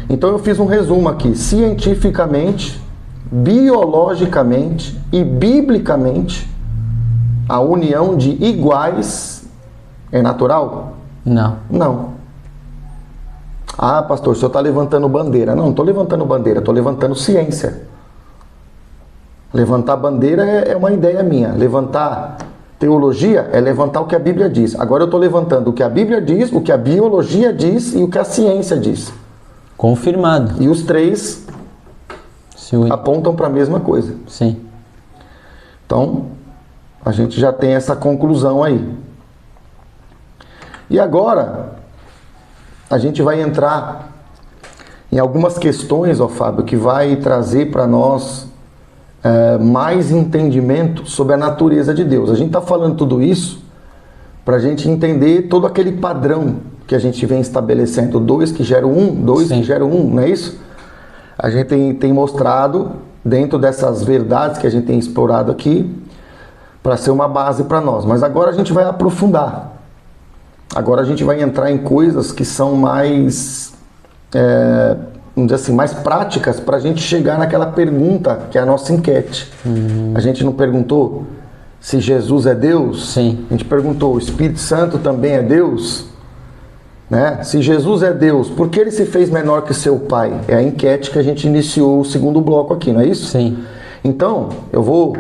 Então eu fiz um resumo aqui. Cientificamente, biologicamente e biblicamente, a união de iguais é natural? Não. Não. Ah, pastor, o senhor está levantando bandeira. Não estou levantando bandeira, estou levantando ciência. Levantar bandeira é uma ideia minha. Levantar teologia é levantar o que a Bíblia diz. Agora eu estou levantando o que a Bíblia diz, o que a biologia diz e o que a ciência diz. Confirmado. E os três apontam para a mesma coisa. Sim. Então, a gente já tem essa conclusão aí. E agora, a gente vai entrar em algumas questões, ó Fábio, que vai trazer para nós mais entendimento sobre a natureza de Deus. A gente está falando tudo isso para a gente entender todo aquele padrão que a gente vem estabelecendo. 2 que gera 1, 2 que gera 1, não é isso? A gente tem mostrado, dentro dessas verdades que a gente tem explorado aqui, para ser uma base para nós. Mas agora a gente vai aprofundar. Agora a gente vai entrar em coisas que são mais, vamos dizer assim, mais práticas para a gente chegar naquela pergunta que é a nossa enquete. A gente não perguntou se Jesus é Deus? Sim. A gente perguntou, o Espírito Santo também é Deus? Né? Se Jesus é Deus, por que ele se fez menor que seu Pai? É a enquete que a gente iniciou o segundo bloco aqui, não é isso? Sim. Então, eu vou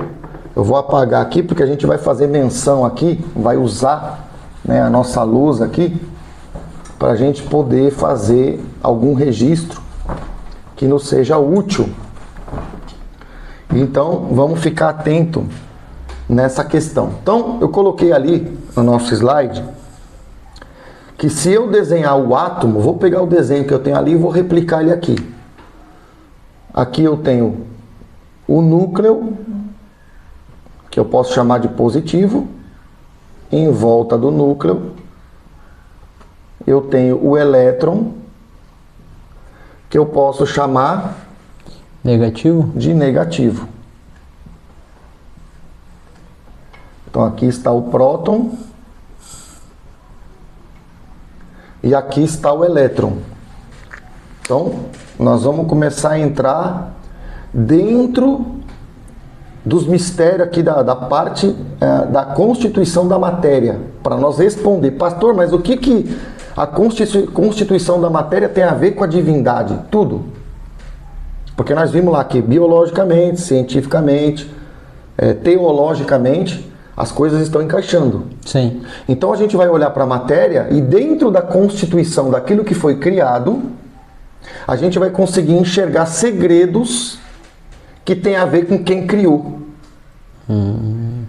apagar aqui, porque a gente vai fazer menção aqui, vai usar, né, a nossa luz aqui, para a gente poder fazer algum registro que nos seja útil. Então, vamos ficar atento nessa questão. Então, eu coloquei ali no nosso slide que se eu desenhar o átomo, vou pegar o desenho que eu tenho ali e vou replicar ele aqui. Aqui eu tenho o núcleo, que eu posso chamar de positivo. Em volta do núcleo, eu tenho o elétron, que eu posso chamar negativo de negativo. Então aqui está o próton e aqui está o elétron. Então nós vamos começar a entrar dentro dos mistérios aqui da parte da constituição da matéria, para nós responder, pastor, mas o que a constituição da matéria tem a ver com a divindade? Tudo. Porque nós vimos lá que biologicamente, cientificamente, teologicamente, as coisas estão encaixando. Sim. Então a gente vai olhar para a matéria e dentro da constituição daquilo que foi criado, a gente vai conseguir enxergar segredos que tem a ver com quem criou.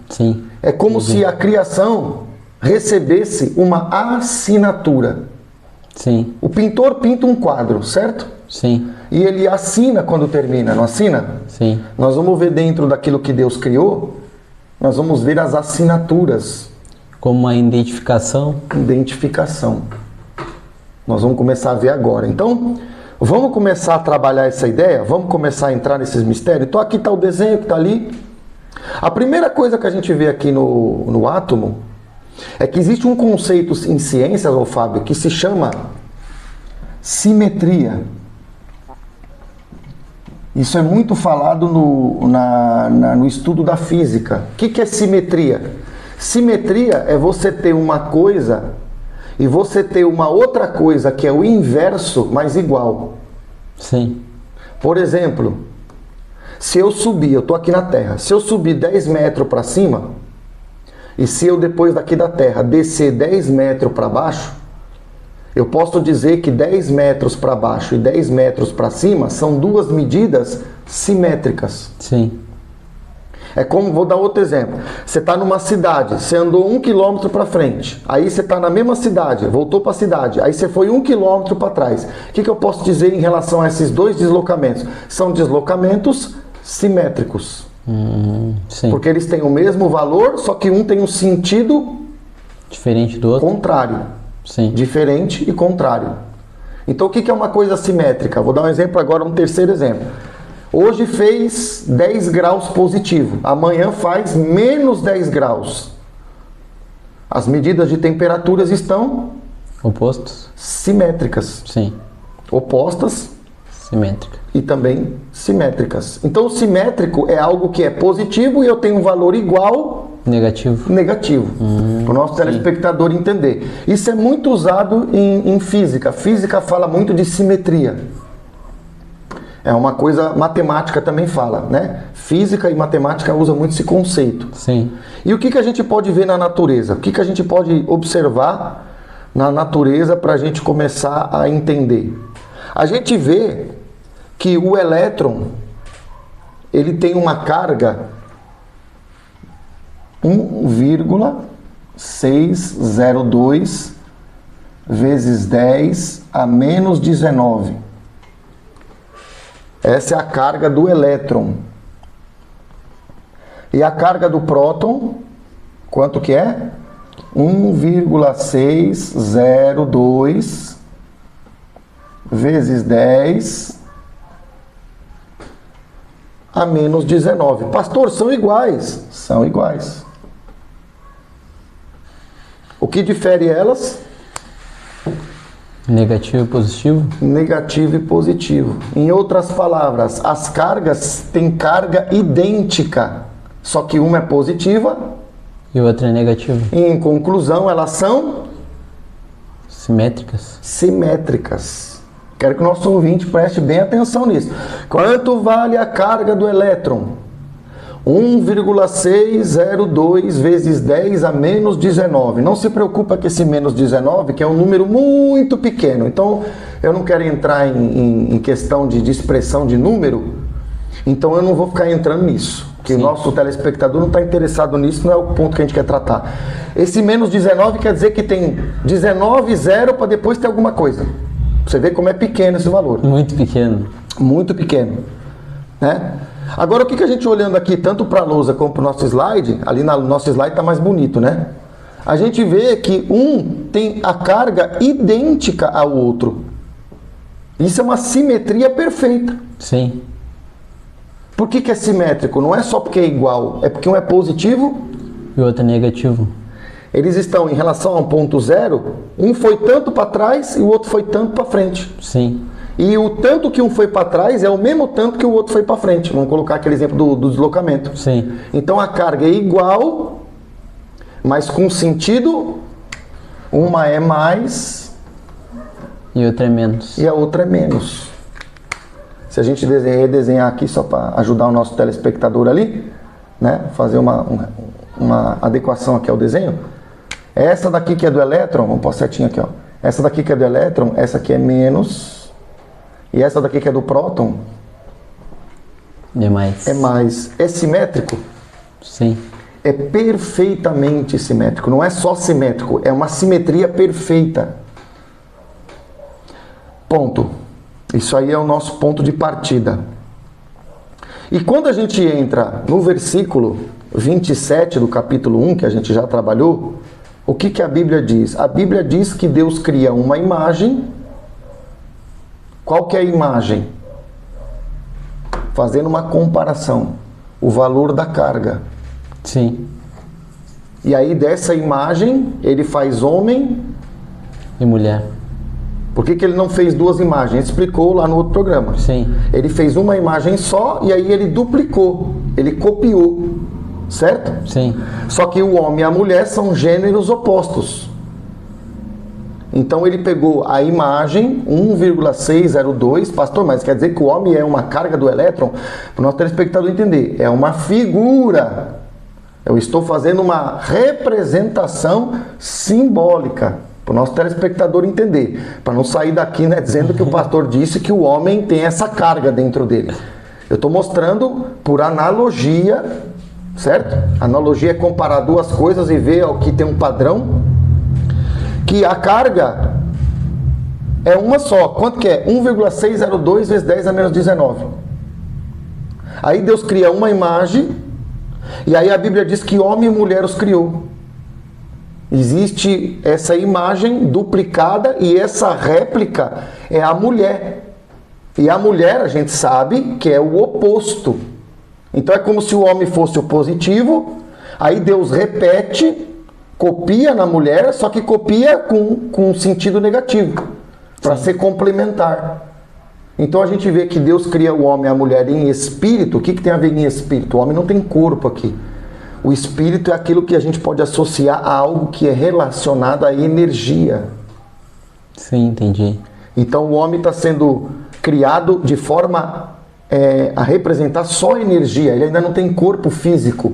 Sim. É como se a criação recebesse uma assinatura. Sim. O pintor pinta um quadro, certo? Sim. E ele assina quando termina, não assina? Sim. Nós vamos ver dentro daquilo que Deus criou, nós vamos ver as assinaturas. Como uma identificação. Identificação. Nós vamos começar a ver agora. Então, vamos começar a trabalhar essa ideia? Vamos começar a entrar nesses mistérios? Então aqui está o desenho que está ali. A primeira coisa que a gente vê aqui no átomo é que existe um conceito em ciências, ô Fábio, que se chama simetria. Isso é muito falado no estudo da física. O que é simetria? Simetria é você ter uma coisa e você ter uma outra coisa que é o inverso, mas igual. Sim. Por exemplo, se eu subir, eu estou aqui na Terra, se eu subir 10 metros para cima, e se eu depois daqui da Terra descer 10 metros para baixo, eu posso dizer que 10 metros para baixo e 10 metros para cima são duas medidas simétricas. Sim. É como, vou dar outro exemplo. Você está numa cidade, você andou 1 quilômetro para frente, aí você está na mesma cidade, voltou para a cidade, aí você foi 1 quilômetro para trás. O que eu posso dizer em relação a esses dois deslocamentos? São deslocamentos simétricos. Sim. Porque eles têm o mesmo valor, só que um tem um sentido diferente do outro. contrário. Sim. Diferente e contrário. Então o que é uma coisa simétrica? Vou dar um exemplo agora, um terceiro exemplo. Hoje fez 10 graus positivo, amanhã faz menos 10 graus. As medidas de temperaturas estão Opostos? simétricas. Sim. Opostas Simétrica. e também simétricas. Então o simétrico é algo que é positivo e eu tenho um valor igual Negativo. negativo, para o nosso telespectador entender. Isso é muito usado em física. Física fala muito de simetria. É uma coisa, matemática também fala, né? Física e matemática usam muito esse conceito. Sim. E o que a gente pode ver na natureza? O que a gente pode observar na natureza para a gente começar a entender? A gente vê que o elétron, ele tem uma carga 1,602 vezes 10 a menos 19. Essa é a carga do elétron. E a carga do próton, quanto que é? 1,602 vezes 10 a menos 19. Pastor, são iguais? São iguais. O que difere elas? Negativo e positivo? Negativo e positivo. Em outras palavras, as cargas têm carga idêntica, só que uma é positiva e outra é negativa. E em conclusão, elas são simétricas. Simétricas. Quero que o nosso ouvinte preste bem atenção nisso. Quanto vale a carga do elétron? 1,602 vezes 10 a menos 19. Não se preocupa com esse menos 19, que é um número muito pequeno. Então, eu não quero entrar em questão de expressão de número. Então, eu não vou ficar entrando nisso. Porque o nosso telespectador não está interessado nisso, não é o ponto que a gente quer tratar. Esse menos 19 quer dizer que tem 19 zero para depois ter alguma coisa. Você vê como é pequeno esse valor. Muito pequeno. Muito pequeno. Né? Agora, o que a gente olhando aqui, tanto para a lousa como para o nosso slide, ali no nosso slide está mais bonito, né? A gente vê que um tem a carga idêntica ao outro. Isso é uma simetria perfeita. Sim. Por que é simétrico? Não é só porque é igual, é porque um é positivo e o outro é negativo. Eles estão em relação a um ponto zero, um foi tanto para trás e o outro foi tanto para frente. Sim. E o tanto que um foi para trás é o mesmo tanto que o outro foi para frente. Vamos colocar aquele exemplo do deslocamento. Sim. Então a carga é igual, mas com sentido, uma é mais e outra é menos. E a outra é menos. Se a gente redesenhar aqui só para ajudar o nosso telespectador ali, né, fazer uma adequação aqui ao desenho. Essa daqui que é do elétron, vamos pôr setinha aqui, ó. Essa daqui que é do elétron, essa aqui é menos. E essa daqui que é do próton é mais. É mais. É simétrico? Sim. É perfeitamente simétrico. Não é só simétrico, é uma simetria perfeita. Ponto. Isso aí é o nosso ponto de partida. E quando a gente entra no versículo 27 do capítulo 1, que a gente já trabalhou, o que a Bíblia diz? A Bíblia diz que Deus cria uma imagem. Qual que é a imagem? Fazendo uma comparação. O valor da carga. Sim. E aí dessa imagem, ele faz homem e mulher. Por que ele não fez duas imagens? Explicou lá no outro programa. Sim. Ele fez uma imagem só e aí ele duplicou. Ele copiou. Certo? Sim. Só que o homem e a mulher são gêneros opostos. Então ele pegou a imagem 1,602, pastor, mas quer dizer que o homem é uma carga do elétron? Para o nosso telespectador entender, é uma figura. Eu estou fazendo uma representação simbólica, para o nosso telespectador entender, para não sair daqui, né, dizendo que o pastor disse que o homem tem essa carga dentro dele. Eu estou mostrando por analogia, certo? Analogia é comparar duas coisas e ver o que tem um padrão. Que a carga é uma só. Quanto que é? 1,602 vezes 10 a menos 19. Aí Deus cria uma imagem, e aí a Bíblia diz que homem e mulher os criou. Existe essa imagem duplicada, e essa réplica é a mulher. E a mulher, a gente sabe que é o oposto. Então é como se o homem fosse o positivo, aí Deus repete, copia na mulher, só que copia com sentido negativo, para ser complementar. Então a gente vê que Deus cria o homem e a mulher em espírito. O que tem a ver em espírito? O homem não tem corpo aqui. O espírito é aquilo que a gente pode associar a algo que é relacionado à energia. Sim, entendi. Então o homem está sendo criado de forma a representar só energia. Ele ainda não tem corpo físico.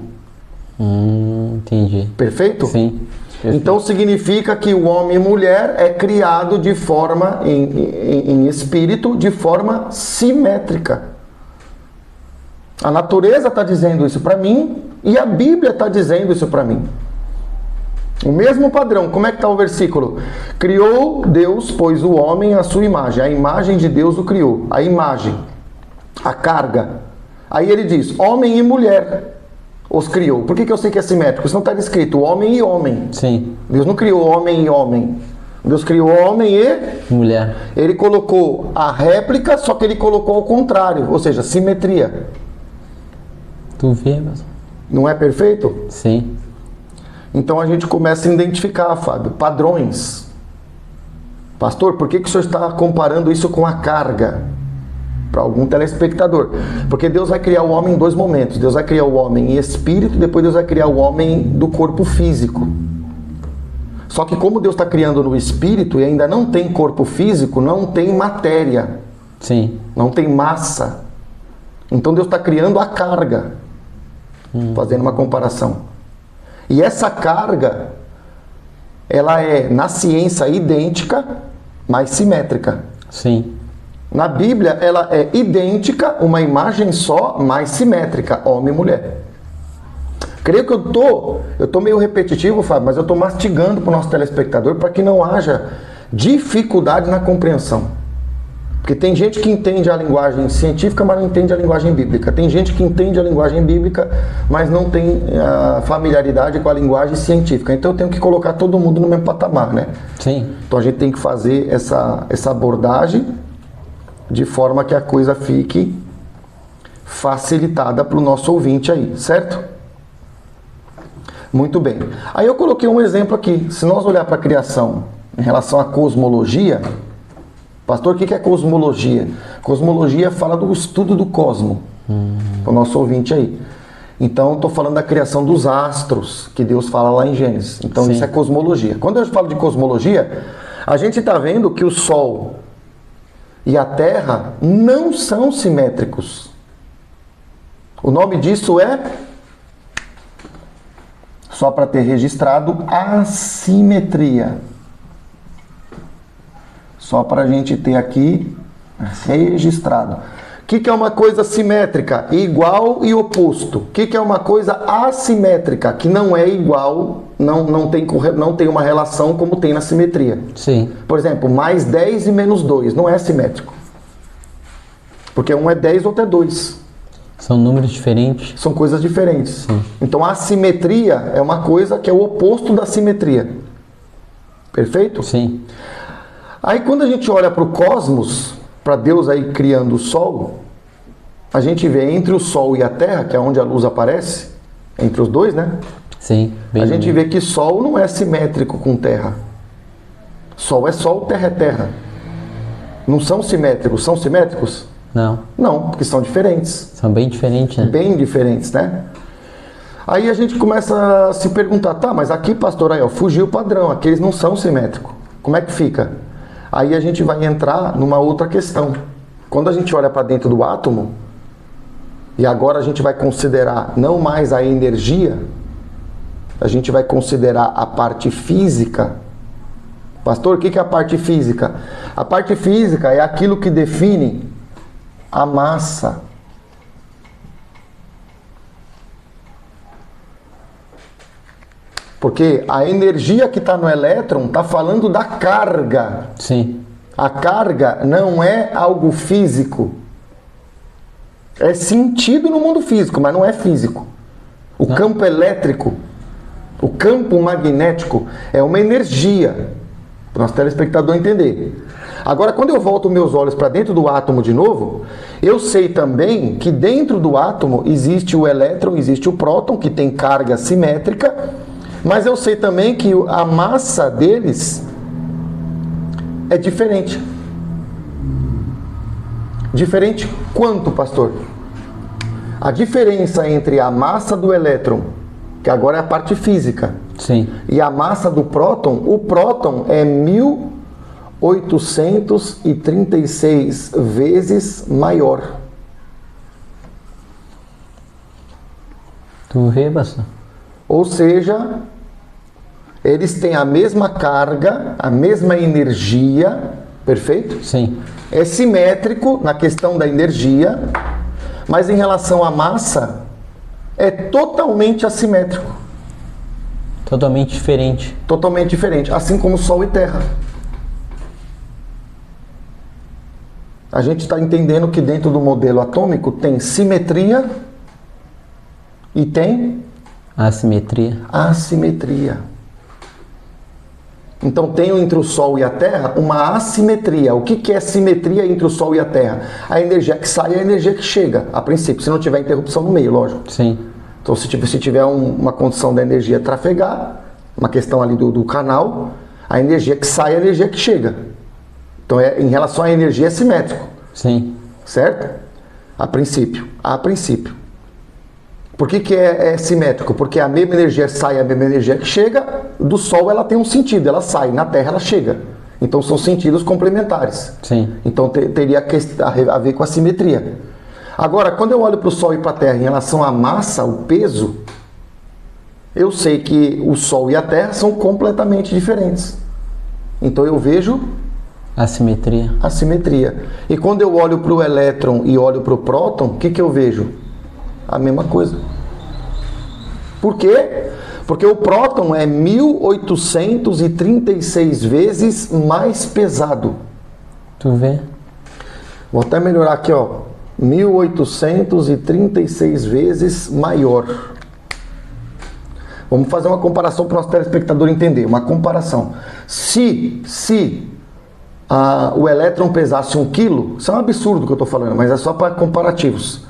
Entendi. Perfeito? Sim. Perfeito. Então significa que o homem e mulher é criado de forma, em espírito, de forma simétrica. A natureza está dizendo isso para mim e a Bíblia está dizendo isso para mim. O mesmo padrão. Como é que está o versículo? Criou Deus, pois o homem à sua imagem. A imagem de Deus o criou. A imagem. A carga. Aí ele diz, homem e mulher os criou. Por que eu sei que é simétrico? Isso não está escrito homem e homem. Sim. Deus não criou homem e homem. Deus criou homem e mulher. Ele colocou a réplica, só que ele colocou ao contrário. Ou seja, simetria. Tu vê, mas... Não é perfeito? Sim. Então a gente começa a identificar, Fábio, padrões. Pastor, por que o senhor está comparando isso com a carga? Para algum telespectador. Porque Deus vai criar o homem em dois momentos. Deus vai criar o homem em espírito, depois Deus vai criar o homem do corpo físico. Só que como Deus está criando no espírito e ainda não tem corpo físico, não tem matéria. Sim. Não tem massa. Então Deus está criando a carga. Fazendo uma comparação. E essa carga, ela é, na ciência, idêntica, mas simétrica. Sim. Na Bíblia, ela é idêntica, uma imagem só, mas simétrica, homem e mulher. Creio que eu tô meio repetitivo, Fábio, mas eu estou mastigando para o nosso telespectador para que não haja dificuldade na compreensão. Porque tem gente que entende a linguagem científica, mas não entende a linguagem bíblica. Tem gente que entende a linguagem bíblica, mas não tem familiaridade com a linguagem científica. Então eu tenho que colocar todo mundo no mesmo patamar, né? Sim. Então a gente tem que fazer essa abordagem de forma que a coisa fique facilitada para o nosso ouvinte aí, certo? Muito bem. Aí eu coloquei um exemplo aqui. Se nós olhar para a criação em relação à cosmologia... Pastor, o que é cosmologia? Cosmologia fala do estudo do cosmo. Para o nosso ouvinte aí. Então, estou falando da criação dos astros, que Deus fala lá em Gênesis. Então, isso é cosmologia. Quando eu falo de cosmologia, a gente está vendo que o Sol e a Terra não são simétricos. O nome disso é, só para ter registrado, assimetria. Só para a gente ter aqui registrado. O que é uma coisa simétrica? Igual e oposto. O que é uma coisa assimétrica? Que não é igual, não tem uma relação como tem na simetria. Sim. Por exemplo, mais 10 e menos 2 não é simétrico. Porque um é 10, outro é 2. São números diferentes. São coisas diferentes. Sim. Então a assimetria é uma coisa que é o oposto da simetria. Perfeito? Sim. Aí quando a gente olha para o cosmos, para Deus aí criando o Sol, a gente vê entre o Sol e a Terra, que é onde a luz aparece, entre os dois, né? Sim. A gente vê que Sol não é simétrico com Terra. Sol é Sol, Terra é Terra. Não são simétricos. São simétricos? Não. Não, porque são diferentes. São bem diferentes, né? Bem diferentes, né? Aí a gente começa a se perguntar, tá, mas aqui, pastor, aí, ó, fugiu o padrão, aqui eles não são simétricos. Como é que fica? Aí a gente vai entrar numa outra questão. Quando a gente olha para dentro do átomo, e agora a gente vai considerar não mais a energia, a gente vai considerar a parte física. Pastor, o que é a parte física? A parte física é aquilo que define a massa. Porque a energia que está no elétron está falando da carga. Sim. A carga não é algo físico. É sentido no mundo físico, mas não é físico. O campo elétrico, o campo magnético é uma energia. Para o nosso telespectador entender. Agora, quando eu volto meus olhos para dentro do átomo de novo, eu sei também que dentro do átomo existe o elétron, existe o próton, que tem carga simétrica, mas eu sei também que a massa deles é diferente. Diferente quanto, pastor? A diferença entre a massa do elétron, que agora é a parte física, sim, e a massa do próton, o próton é 1836 vezes maior. Tu vê, bastante. Ou seja, eles têm a mesma carga, a mesma energia, perfeito? Sim. É simétrico na questão da energia, mas em relação à massa, é totalmente assimétrico. Totalmente diferente. Totalmente diferente, assim como Sol e Terra. A gente está entendendo que dentro do modelo atômico tem simetria e tem Assimetria. assimetria. Então tem entre o Sol e a Terra uma assimetria. O que é simetria entre o Sol e a Terra? A energia que sai é a energia que chega, a princípio, se não tiver interrupção no meio, lógico. Sim. Então se tiver uma condição da energia trafegar, uma questão ali do canal, a energia que sai é a energia que chega. Então em relação à energia é simétrico. Sim. Certo? A princípio. Por que é simétrico? Porque a mesma energia sai, a mesma energia que chega, do Sol ela tem um sentido, ela sai, na Terra ela chega. Então são sentidos complementares. Sim. Então teria a ver com a simetria. Agora, quando eu olho para o Sol e para a Terra em relação à massa, o peso, eu sei que o Sol e a Terra são completamente diferentes. Então eu vejo Assimetria. assimetria. E quando eu olho para o elétron e olho para o próton, o que eu vejo? A mesma coisa. Por quê? Porque o próton é 1836 vezes mais pesado. Tu vê? Vou até melhorar aqui, ó. 1836 vezes maior. Vamos fazer uma comparação para o nosso telespectador entender. Uma comparação. Se o elétron pesasse 1 quilo, isso é um absurdo que eu estou falando, mas é só para comparativos.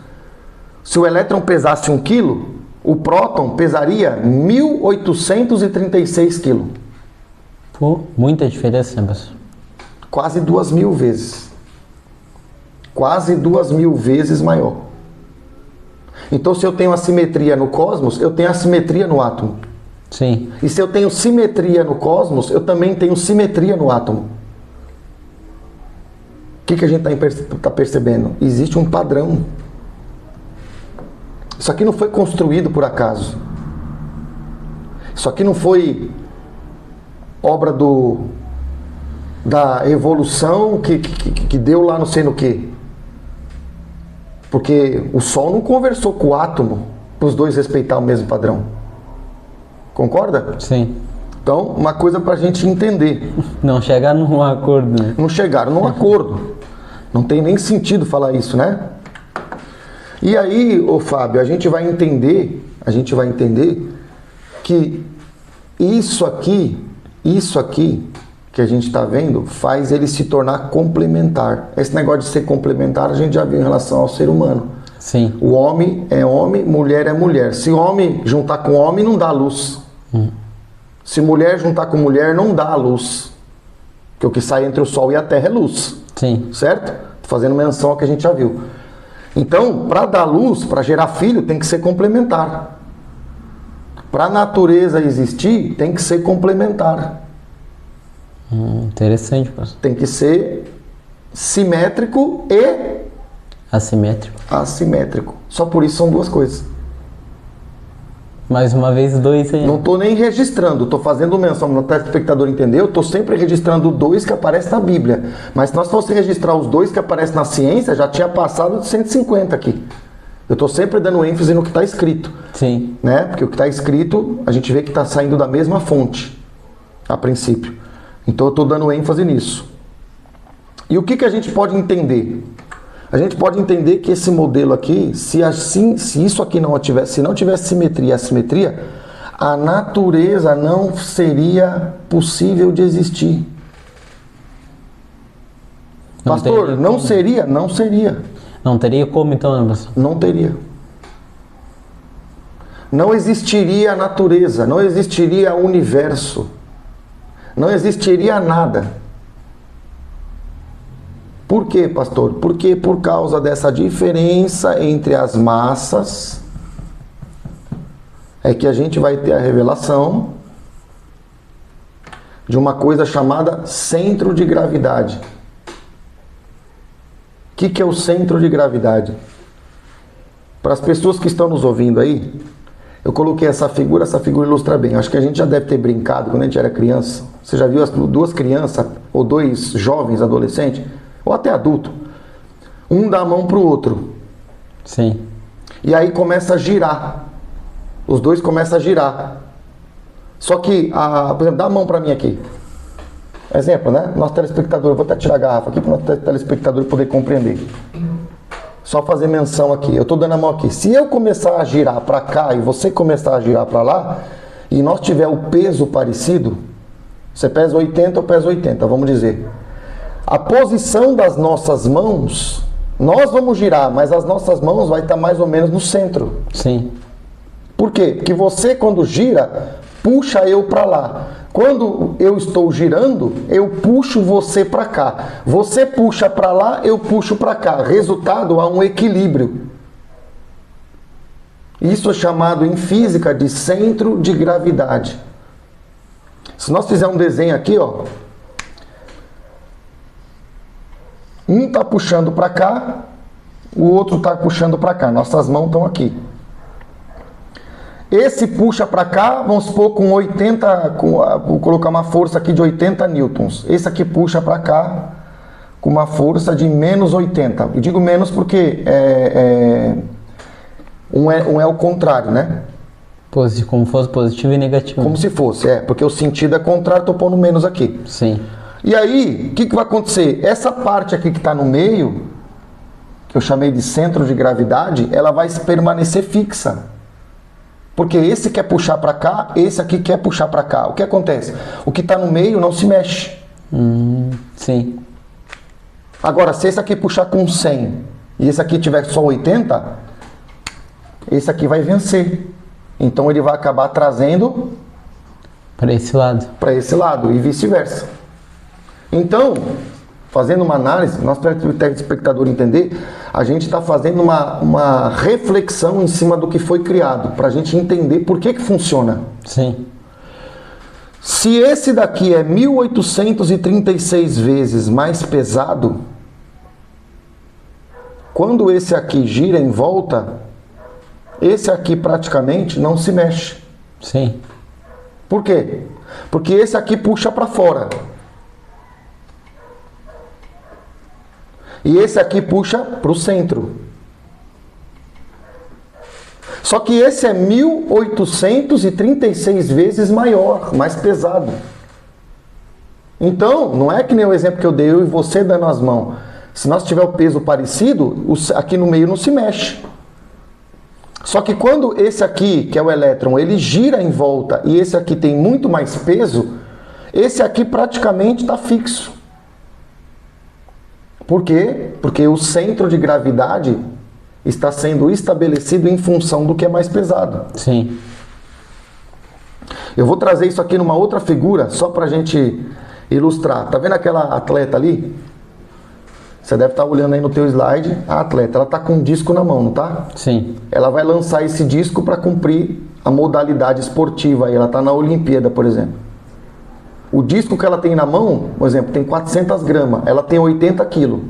Se o elétron pesasse 1 quilo, o próton pesaria 1836 quilos. Pô, muita diferença, né, professor? Quase 2.000 vezes. Quase 2.000 vezes maior. Então, se eu tenho assimetria no cosmos, eu tenho assimetria no átomo. Sim. E se eu tenho simetria no cosmos, eu também tenho simetria no átomo. O que a gente está percebendo? Existe um padrão. Isso aqui não foi construído por acaso. Isso aqui não foi obra da evolução que deu lá não sei no que. Porque o Sol não conversou com o átomo para os dois respeitar o mesmo padrão. Concorda? Sim. Então, uma coisa para a gente entender. Não chegar num acordo, né? Não chegaram num acordo. Não tem nem sentido falar isso, né? E aí, ô Fábio, a gente vai entender que isso aqui que a gente está vendo faz ele se tornar complementar. Esse negócio de ser complementar a gente já viu em relação ao ser humano. Sim. O homem é homem, mulher é mulher. Se homem juntar com homem, não dá luz. Se mulher juntar com mulher, não dá luz. Porque o que sai entre o Sol e a Terra é luz. Sim. Certo? Tô fazendo menção ao que a gente já viu. Então, para dar luz, para gerar filho, tem que ser complementar. Para a natureza existir, tem que ser complementar. Interessante, professor. Tem que ser simétrico e Assimétrico. assimétrico. Só por isso são duas coisas. Mais uma vez, dois aí. Não estou nem registrando, estou fazendo menção, para o telespectador entender, eu estou sempre registrando 2 que aparecem na Bíblia. Mas se nós fosse registrar os 2 que aparecem na ciência, já tinha passado de 150 aqui. Eu estou sempre dando ênfase no que está escrito. Sim. Né? Porque o que está escrito, a gente vê que está saindo da mesma fonte, a princípio. Então eu estou dando ênfase nisso. E o que a gente pode entender? A gente pode entender que esse modelo aqui, se isso aqui não tivesse simetria e assimetria, a natureza não seria possível de existir. Pastor, não seria? Não seria. Não teria como então, né, professor? Não teria. Não existiria a natureza, não existiria o universo, não existiria nada. Por quê, pastor? Porque por causa dessa diferença entre as massas é que a gente vai ter a revelação de uma coisa chamada centro de gravidade. O que é o centro de gravidade? Para as pessoas que estão nos ouvindo aí, eu coloquei essa figura ilustra bem. Acho que a gente já deve ter brincado quando a gente era criança. Você já viu as duas crianças ou 2 jovens adolescentes? Ou até adulto, um dá a mão para o outro. Sim. E aí começa a girar. Os 2 começam a girar. Só que, por exemplo, dá a mão para mim aqui. Exemplo, né? Nosso telespectador, eu vou até tirar a garrafa aqui para o nosso telespectador poder compreender. Só fazer menção aqui. Eu estou dando a mão aqui. Se eu começar a girar para cá e você começar a girar para lá, e nós tiver o peso parecido, você pesa 80, eu peso 80, vamos dizer. A posição das nossas mãos, nós vamos girar, mas as nossas mãos vai estar mais ou menos no centro. Sim. Por quê? Porque você, quando gira, puxa eu para lá. Quando eu estou girando, eu puxo você para cá. Você puxa para lá, eu puxo para cá. Resultado, há um equilíbrio. Isso é chamado em física de centro de gravidade. Se nós fizermos um desenho aqui, ó, um está puxando para cá, o outro está puxando para cá. Nossas mãos estão aqui. Esse puxa para cá, vamos supor, com 80, vou colocar uma força aqui de 80 newtons. Esse aqui puxa para cá com uma força de menos 80. Eu digo menos porque um é o contrário, né? Como fosse positivo e negativo. Como se fosse, porque o sentido é contrário, estou pondo menos aqui. Sim. E aí, o que vai acontecer? Essa parte aqui que está no meio, que eu chamei de centro de gravidade, ela vai permanecer fixa. Porque esse quer puxar para cá, esse aqui quer puxar para cá. O que acontece? O que está no meio não se mexe. Sim. Agora, se esse aqui puxar com 100 e esse aqui tiver só 80, esse aqui vai vencer. Então ele vai acabar trazendo para esse lado. Para esse lado e vice-versa. Então, fazendo uma análise, nós para o telespectador entender, a gente está fazendo uma reflexão em cima do que foi criado, para a gente entender por que funciona. Sim. Se esse daqui é 1836 vezes mais pesado, quando esse aqui gira em volta, esse aqui praticamente não se mexe. Sim. Por quê? Porque esse aqui puxa para fora. E esse aqui puxa para o centro. Só que esse é 1836 vezes maior, mais pesado. Então, não é que nem o exemplo que eu dei, eu e você dando as mãos. Se nós tiver o peso parecido, aqui no meio não se mexe. Só que quando esse aqui, que é o elétron, ele gira em volta e esse aqui tem muito mais peso, esse aqui praticamente está fixo. Por quê? Porque o centro de gravidade está sendo estabelecido em função do que é mais pesado. Sim. Eu vou trazer isso aqui numa outra figura, só para a gente ilustrar. Tá vendo aquela atleta ali? Você deve estar olhando aí no teu slide. A atleta, ela está com um disco na mão, não tá? Sim. Ela vai lançar esse disco para cumprir a modalidade esportiva. Ela está na Olimpíada, por exemplo. O disco que ela tem na mão, por exemplo, tem 400 gramas. Ela tem 80 quilos.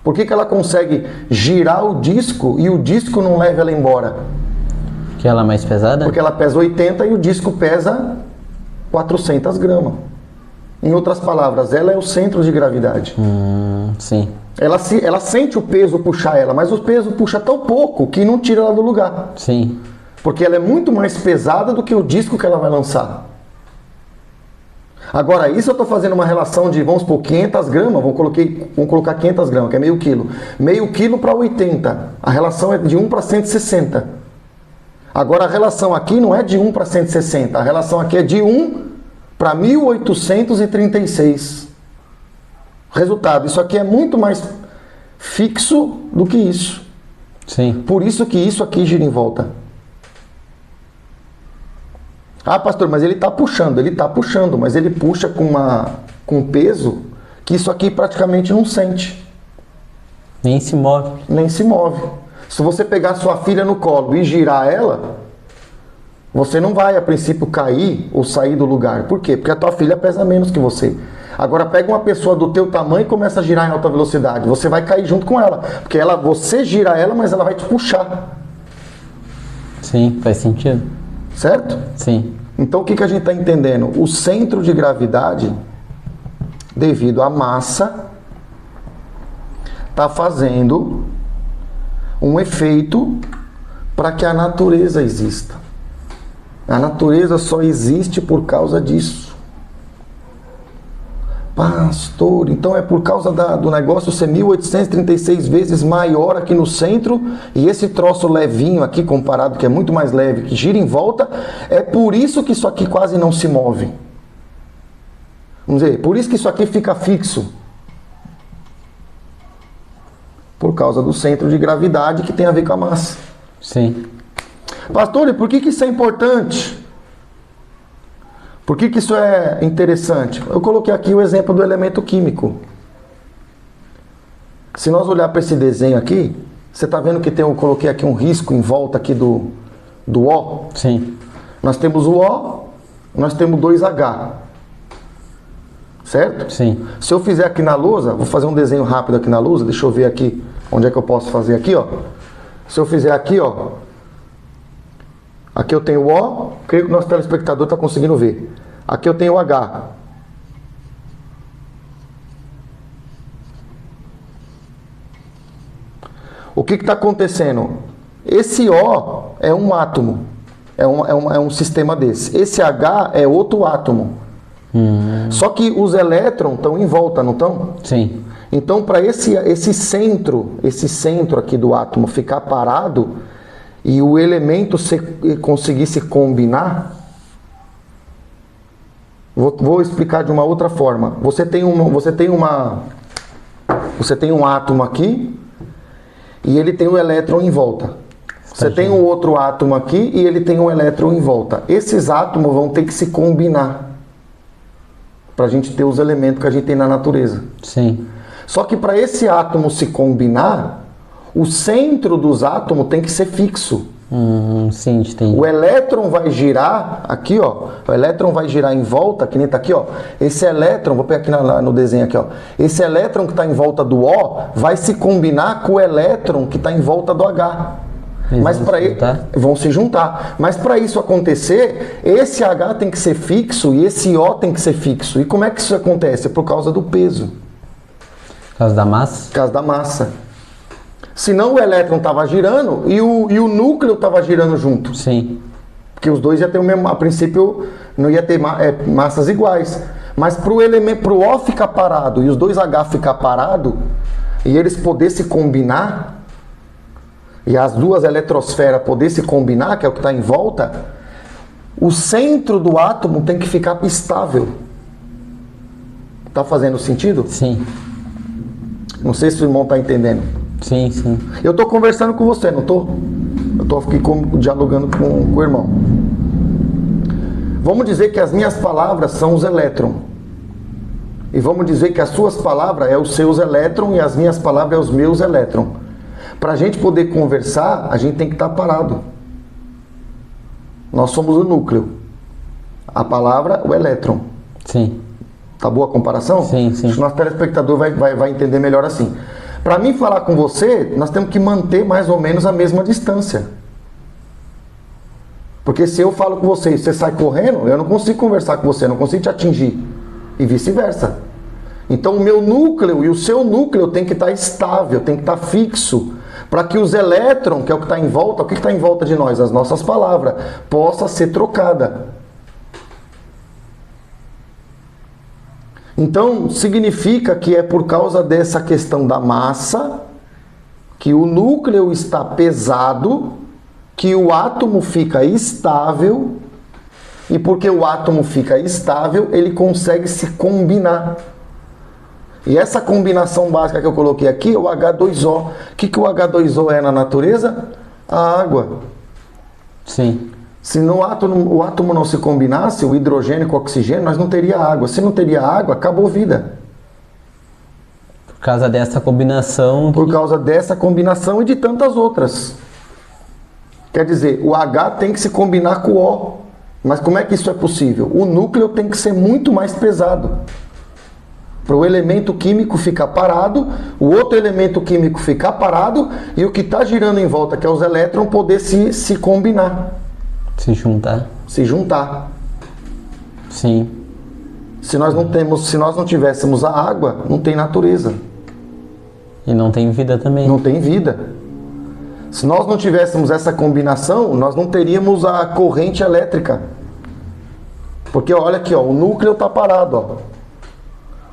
Por que ela consegue girar o disco e o disco não leva ela embora? Porque ela é mais pesada? Porque ela pesa 80 e o disco pesa 400 gramas. Em outras palavras, ela é o centro de gravidade. Sim. Ela sente o peso puxar ela, mas o peso puxa tão pouco que não tira ela do lugar. Sim. Porque ela é muito mais pesada do que o disco que ela vai lançar. Agora, isso eu estou fazendo uma relação de, vamos supor, 500 gramas, vamos colocar 500 gramas, que é meio quilo. Meio quilo para 80. A relação é de 1 para 160. Agora, a relação aqui não é de 1 para 160. A relação aqui é de 1 para 1836. Resultado, isso aqui é muito mais fixo do que isso. Sim. Por isso que isso aqui gira em volta. Ah, pastor, mas ele está puxando, mas ele puxa com peso que isso aqui praticamente não sente. Nem se move. Nem se move. Se você pegar sua filha no colo e girar ela, você não vai, a princípio, cair ou sair do lugar. Por quê? Porque a tua filha pesa menos que você. Agora, pega uma pessoa do teu tamanho e começa a girar em alta velocidade. Você vai cair junto com ela. Porque você gira ela, mas ela vai te puxar. Sim, faz sentido. Certo? Sim. Então, o que a gente está entendendo? O centro de gravidade, devido à massa, está fazendo um efeito para que a natureza exista. A natureza só existe por causa disso. Pastor, então é por causa do negócio ser 1836 vezes maior aqui no centro, e esse troço levinho aqui, comparado, que é muito mais leve, que gira em volta, é por isso que isso aqui quase não se move. Vamos dizer, por isso que isso aqui fica fixo. Por causa do centro de gravidade que tem a ver com a massa. Sim. Pastor, e por que isso é importante? Por que isso é interessante? Eu coloquei aqui o exemplo do elemento químico. Se nós olhar para esse desenho aqui, você está vendo que eu coloquei aqui um risco em volta aqui do O? Sim. Nós temos o O, nós temos 2H. Certo? Sim. Se eu fizer aqui na lousa, vou fazer um desenho rápido aqui na lousa, deixa eu ver aqui onde é que eu posso fazer aqui, ó. Se eu fizer aqui, ó, aqui eu tenho o O, creio que o nosso telespectador está conseguindo ver. Aqui eu tenho o H. O que está acontecendo? Esse O é um átomo, é um sistema desse. Esse H é outro átomo. Só que os elétrons estão em volta, não estão? Sim. Então, para esse centro aqui do átomo ficar parado e o elemento conseguir se combinar, vou explicar de uma outra forma. Você tem um átomo aqui e ele tem um elétron em volta. Você tem um outro átomo aqui e ele tem um elétron em volta. Esses átomos vão ter que se combinar para a gente ter os elementos que a gente tem na natureza. Sim. Só que para esse átomo se combinar, o centro dos átomos tem que ser fixo. Sim, entendi. O elétron vai girar aqui, ó. O elétron vai girar em volta, que nem tá aqui, ó. Esse elétron, vou pegar aqui no desenho aqui, ó. Esse elétron que está em volta do O vai se combinar com o elétron que está em volta do H. Mas para vão se juntar. Mas para isso acontecer, esse H tem que ser fixo e esse O tem que ser fixo. E como é que isso acontece? Por causa do peso. Por causa da massa? Por causa da massa. Senão o elétron estava girando e o núcleo estava girando junto. Sim. Porque os dois iam ter o mesmo, a princípio não ia ter massas iguais. Mas para o O ficar parado e os dois H ficar parado e eles poderem se combinar, e as duas eletrosferas poderem se combinar, que é o que está em volta, o centro do átomo tem que ficar estável. Está fazendo sentido? Sim. Não sei se o irmão está entendendo. Sim, sim. Eu estou conversando com você, não estou? Eu estou aqui dialogando com o irmão. Vamos dizer que as minhas palavras são os elétrons. E vamos dizer que as suas palavras é os seus elétrons e as minhas palavras é os meus elétrons. Para a gente poder conversar, a gente tem que estar parado. Nós somos o núcleo. A palavra, o elétron. Sim. Tá boa a comparação? Sim, sim. Acho que o nosso telespectador vai entender melhor assim. Para mim falar com você, nós temos que manter mais ou menos a mesma distância. Porque se eu falo com você e você sai correndo, eu não consigo conversar com você, eu não consigo te atingir. E vice-versa. Então o meu núcleo e o seu núcleo tem que estar estável, tem que estar fixo, para que os elétrons, que é o que está em volta, o que está em volta de nós? As nossas palavras, possa ser trocada. Então, significa que é por causa dessa questão da massa, que o núcleo está pesado, que o átomo fica estável, e porque o átomo fica estável, ele consegue se combinar. E essa combinação básica que eu coloquei aqui é o H2O. O que o H2O é na natureza? A água. Sim. Se o átomo não se combinasse, o hidrogênio com o oxigênio, nós não teria água. Se não teria água, acabou a vida. Por causa dessa combinação. Por causa dessa combinação e de tantas outras. Quer dizer, o H tem que se combinar com o O. Mas como é que isso é possível? O núcleo tem que ser muito mais pesado. Para o elemento químico ficar parado, o outro elemento químico ficar parado e o que está girando em volta, que é os elétrons, poder se combinar. Se juntar. Se juntar. Sim. Se nós não tivéssemos a água, não tem natureza. E não tem vida também. Não tem vida. Se nós não tivéssemos essa combinação, nós não teríamos a corrente elétrica. Porque olha aqui, ó, o núcleo está parado. Ó. O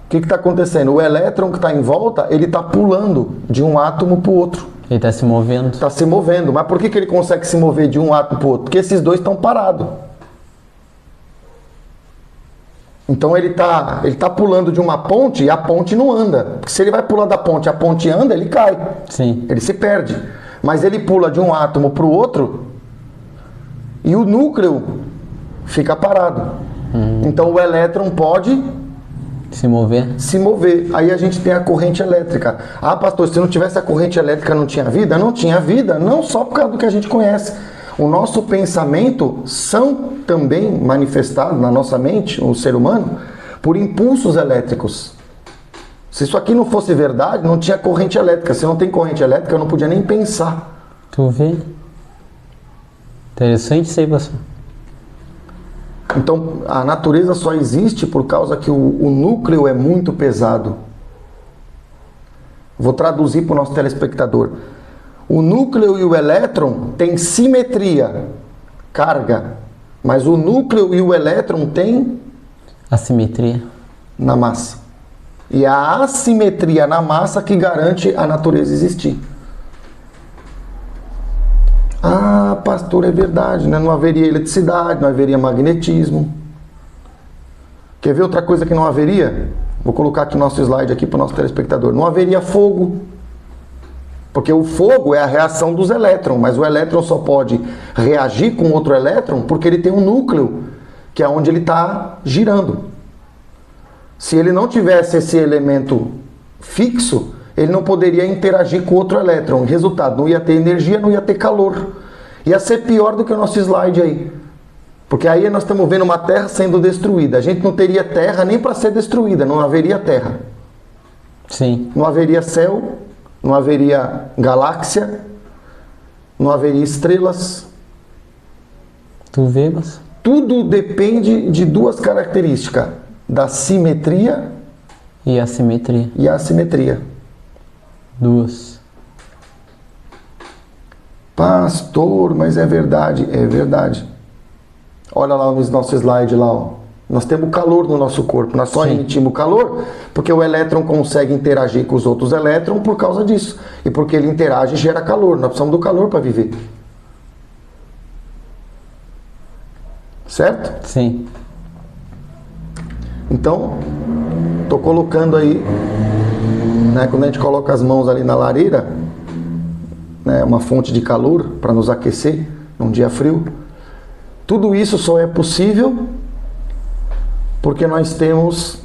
que está acontecendo? O elétron que está em volta, ele está pulando de um átomo para o outro. Ele está se movendo. Está se movendo. Mas por que ele consegue se mover de um átomo para o outro? Porque esses dois estão parados. Então ele tá pulando de uma ponte e a ponte não anda. Porque se ele vai pular da ponte, a ponte anda, ele cai. Sim. Ele se perde. Mas ele pula de um átomo para o outro e o núcleo fica parado. Então o elétron pode se mover. Se mover. Aí a gente tem a corrente elétrica. Ah, pastor, se não tivesse a corrente elétrica não tinha vida? Não tinha vida, não só por causa do que a gente conhece. O nosso pensamento são também manifestados na nossa mente, o ser humano, por impulsos elétricos. Se isso aqui não fosse verdade, não tinha corrente elétrica. Se não tem corrente elétrica, eu não podia nem pensar. Tu vê? Interessante isso aí, pastor. Então, a natureza só existe por causa que o núcleo é muito pesado. Vou traduzir para o nosso telespectador. O núcleo e o elétron têm simetria, carga, mas o núcleo e o elétron têm assimetria na massa. E a assimetria na massa que garante a natureza existir. Ah, pastor, é verdade, né? Não haveria eletricidade, não haveria magnetismo. Quer ver outra coisa que não haveria? Vou colocar aqui nosso slide aqui para o nosso telespectador. Não haveria fogo. Porque o fogo é a reação dos elétrons, mas o elétron só pode reagir com outro elétron porque ele tem um núcleo, que é onde ele está girando. Se ele não tivesse esse elemento fixo, ele não poderia interagir com outro elétron. Resultado, não ia ter energia, não ia ter calor. Ia ser pior do que o nosso slide aí. Porque aí nós estamos vendo uma Terra sendo destruída. A gente não teria Terra nem para ser destruída, não haveria Terra. Sim. Não haveria céu, não haveria galáxia, não haveria estrelas. Tu vê, mas... Tudo depende de duas características, da simetria e assimetria. E a assimetria. Duas. Pastor, mas é verdade. É verdade. Olha lá no nosso slide lá, ó. Nós temos calor no nosso corpo. Nós só emitimos calor porque o elétron consegue interagir com os outros elétrons por causa disso. E porque ele interage e gera calor. Nós precisamos do calor para viver. Certo? Sim. Então, estou colocando aí, né, quando a gente coloca as mãos ali na lareira, né, uma fonte de calor para nos aquecer num dia frio. Tudo isso só é possível porque nós temos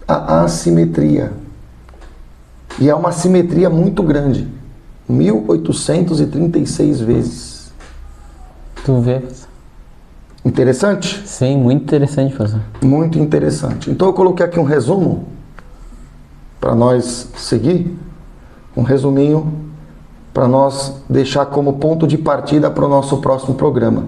a assimetria. E é uma simetria muito grande. 1836 vezes. Tu vê? Interessante? Sim, muito interessante, pastor. Muito interessante. Então eu coloquei aqui um resumo para nós seguir. Um resuminho para nós deixar como ponto de partida para o nosso próximo programa.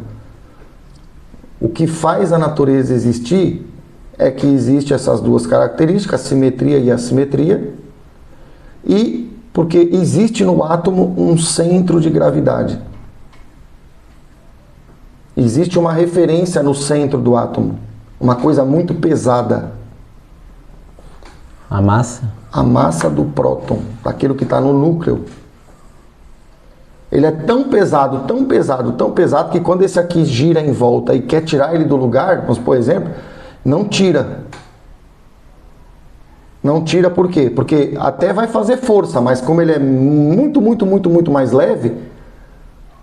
O que faz a natureza existir é que existe essas duas características, simetria e assimetria, e porque existe no átomo um centro de gravidade. Existe uma referência no centro do átomo, uma coisa muito pesada. A massa? A massa do próton, daquilo que está no núcleo. Ele é tão pesado, tão pesado, tão pesado, que quando esse aqui gira em volta e quer tirar ele do lugar, vamos por exemplo, não tira. Não tira por quê? Porque até vai fazer força, mas como ele é muito, muito, muito, muito mais leve,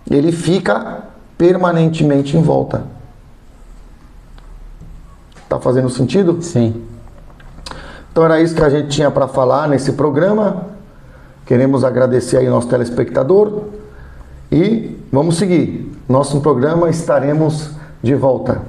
ele fica permanentemente em volta. Tá fazendo sentido? Sim. Então era isso que a gente tinha para falar nesse programa. Queremos agradecer aí nosso telespectador e vamos seguir. Nosso programa estaremos de volta.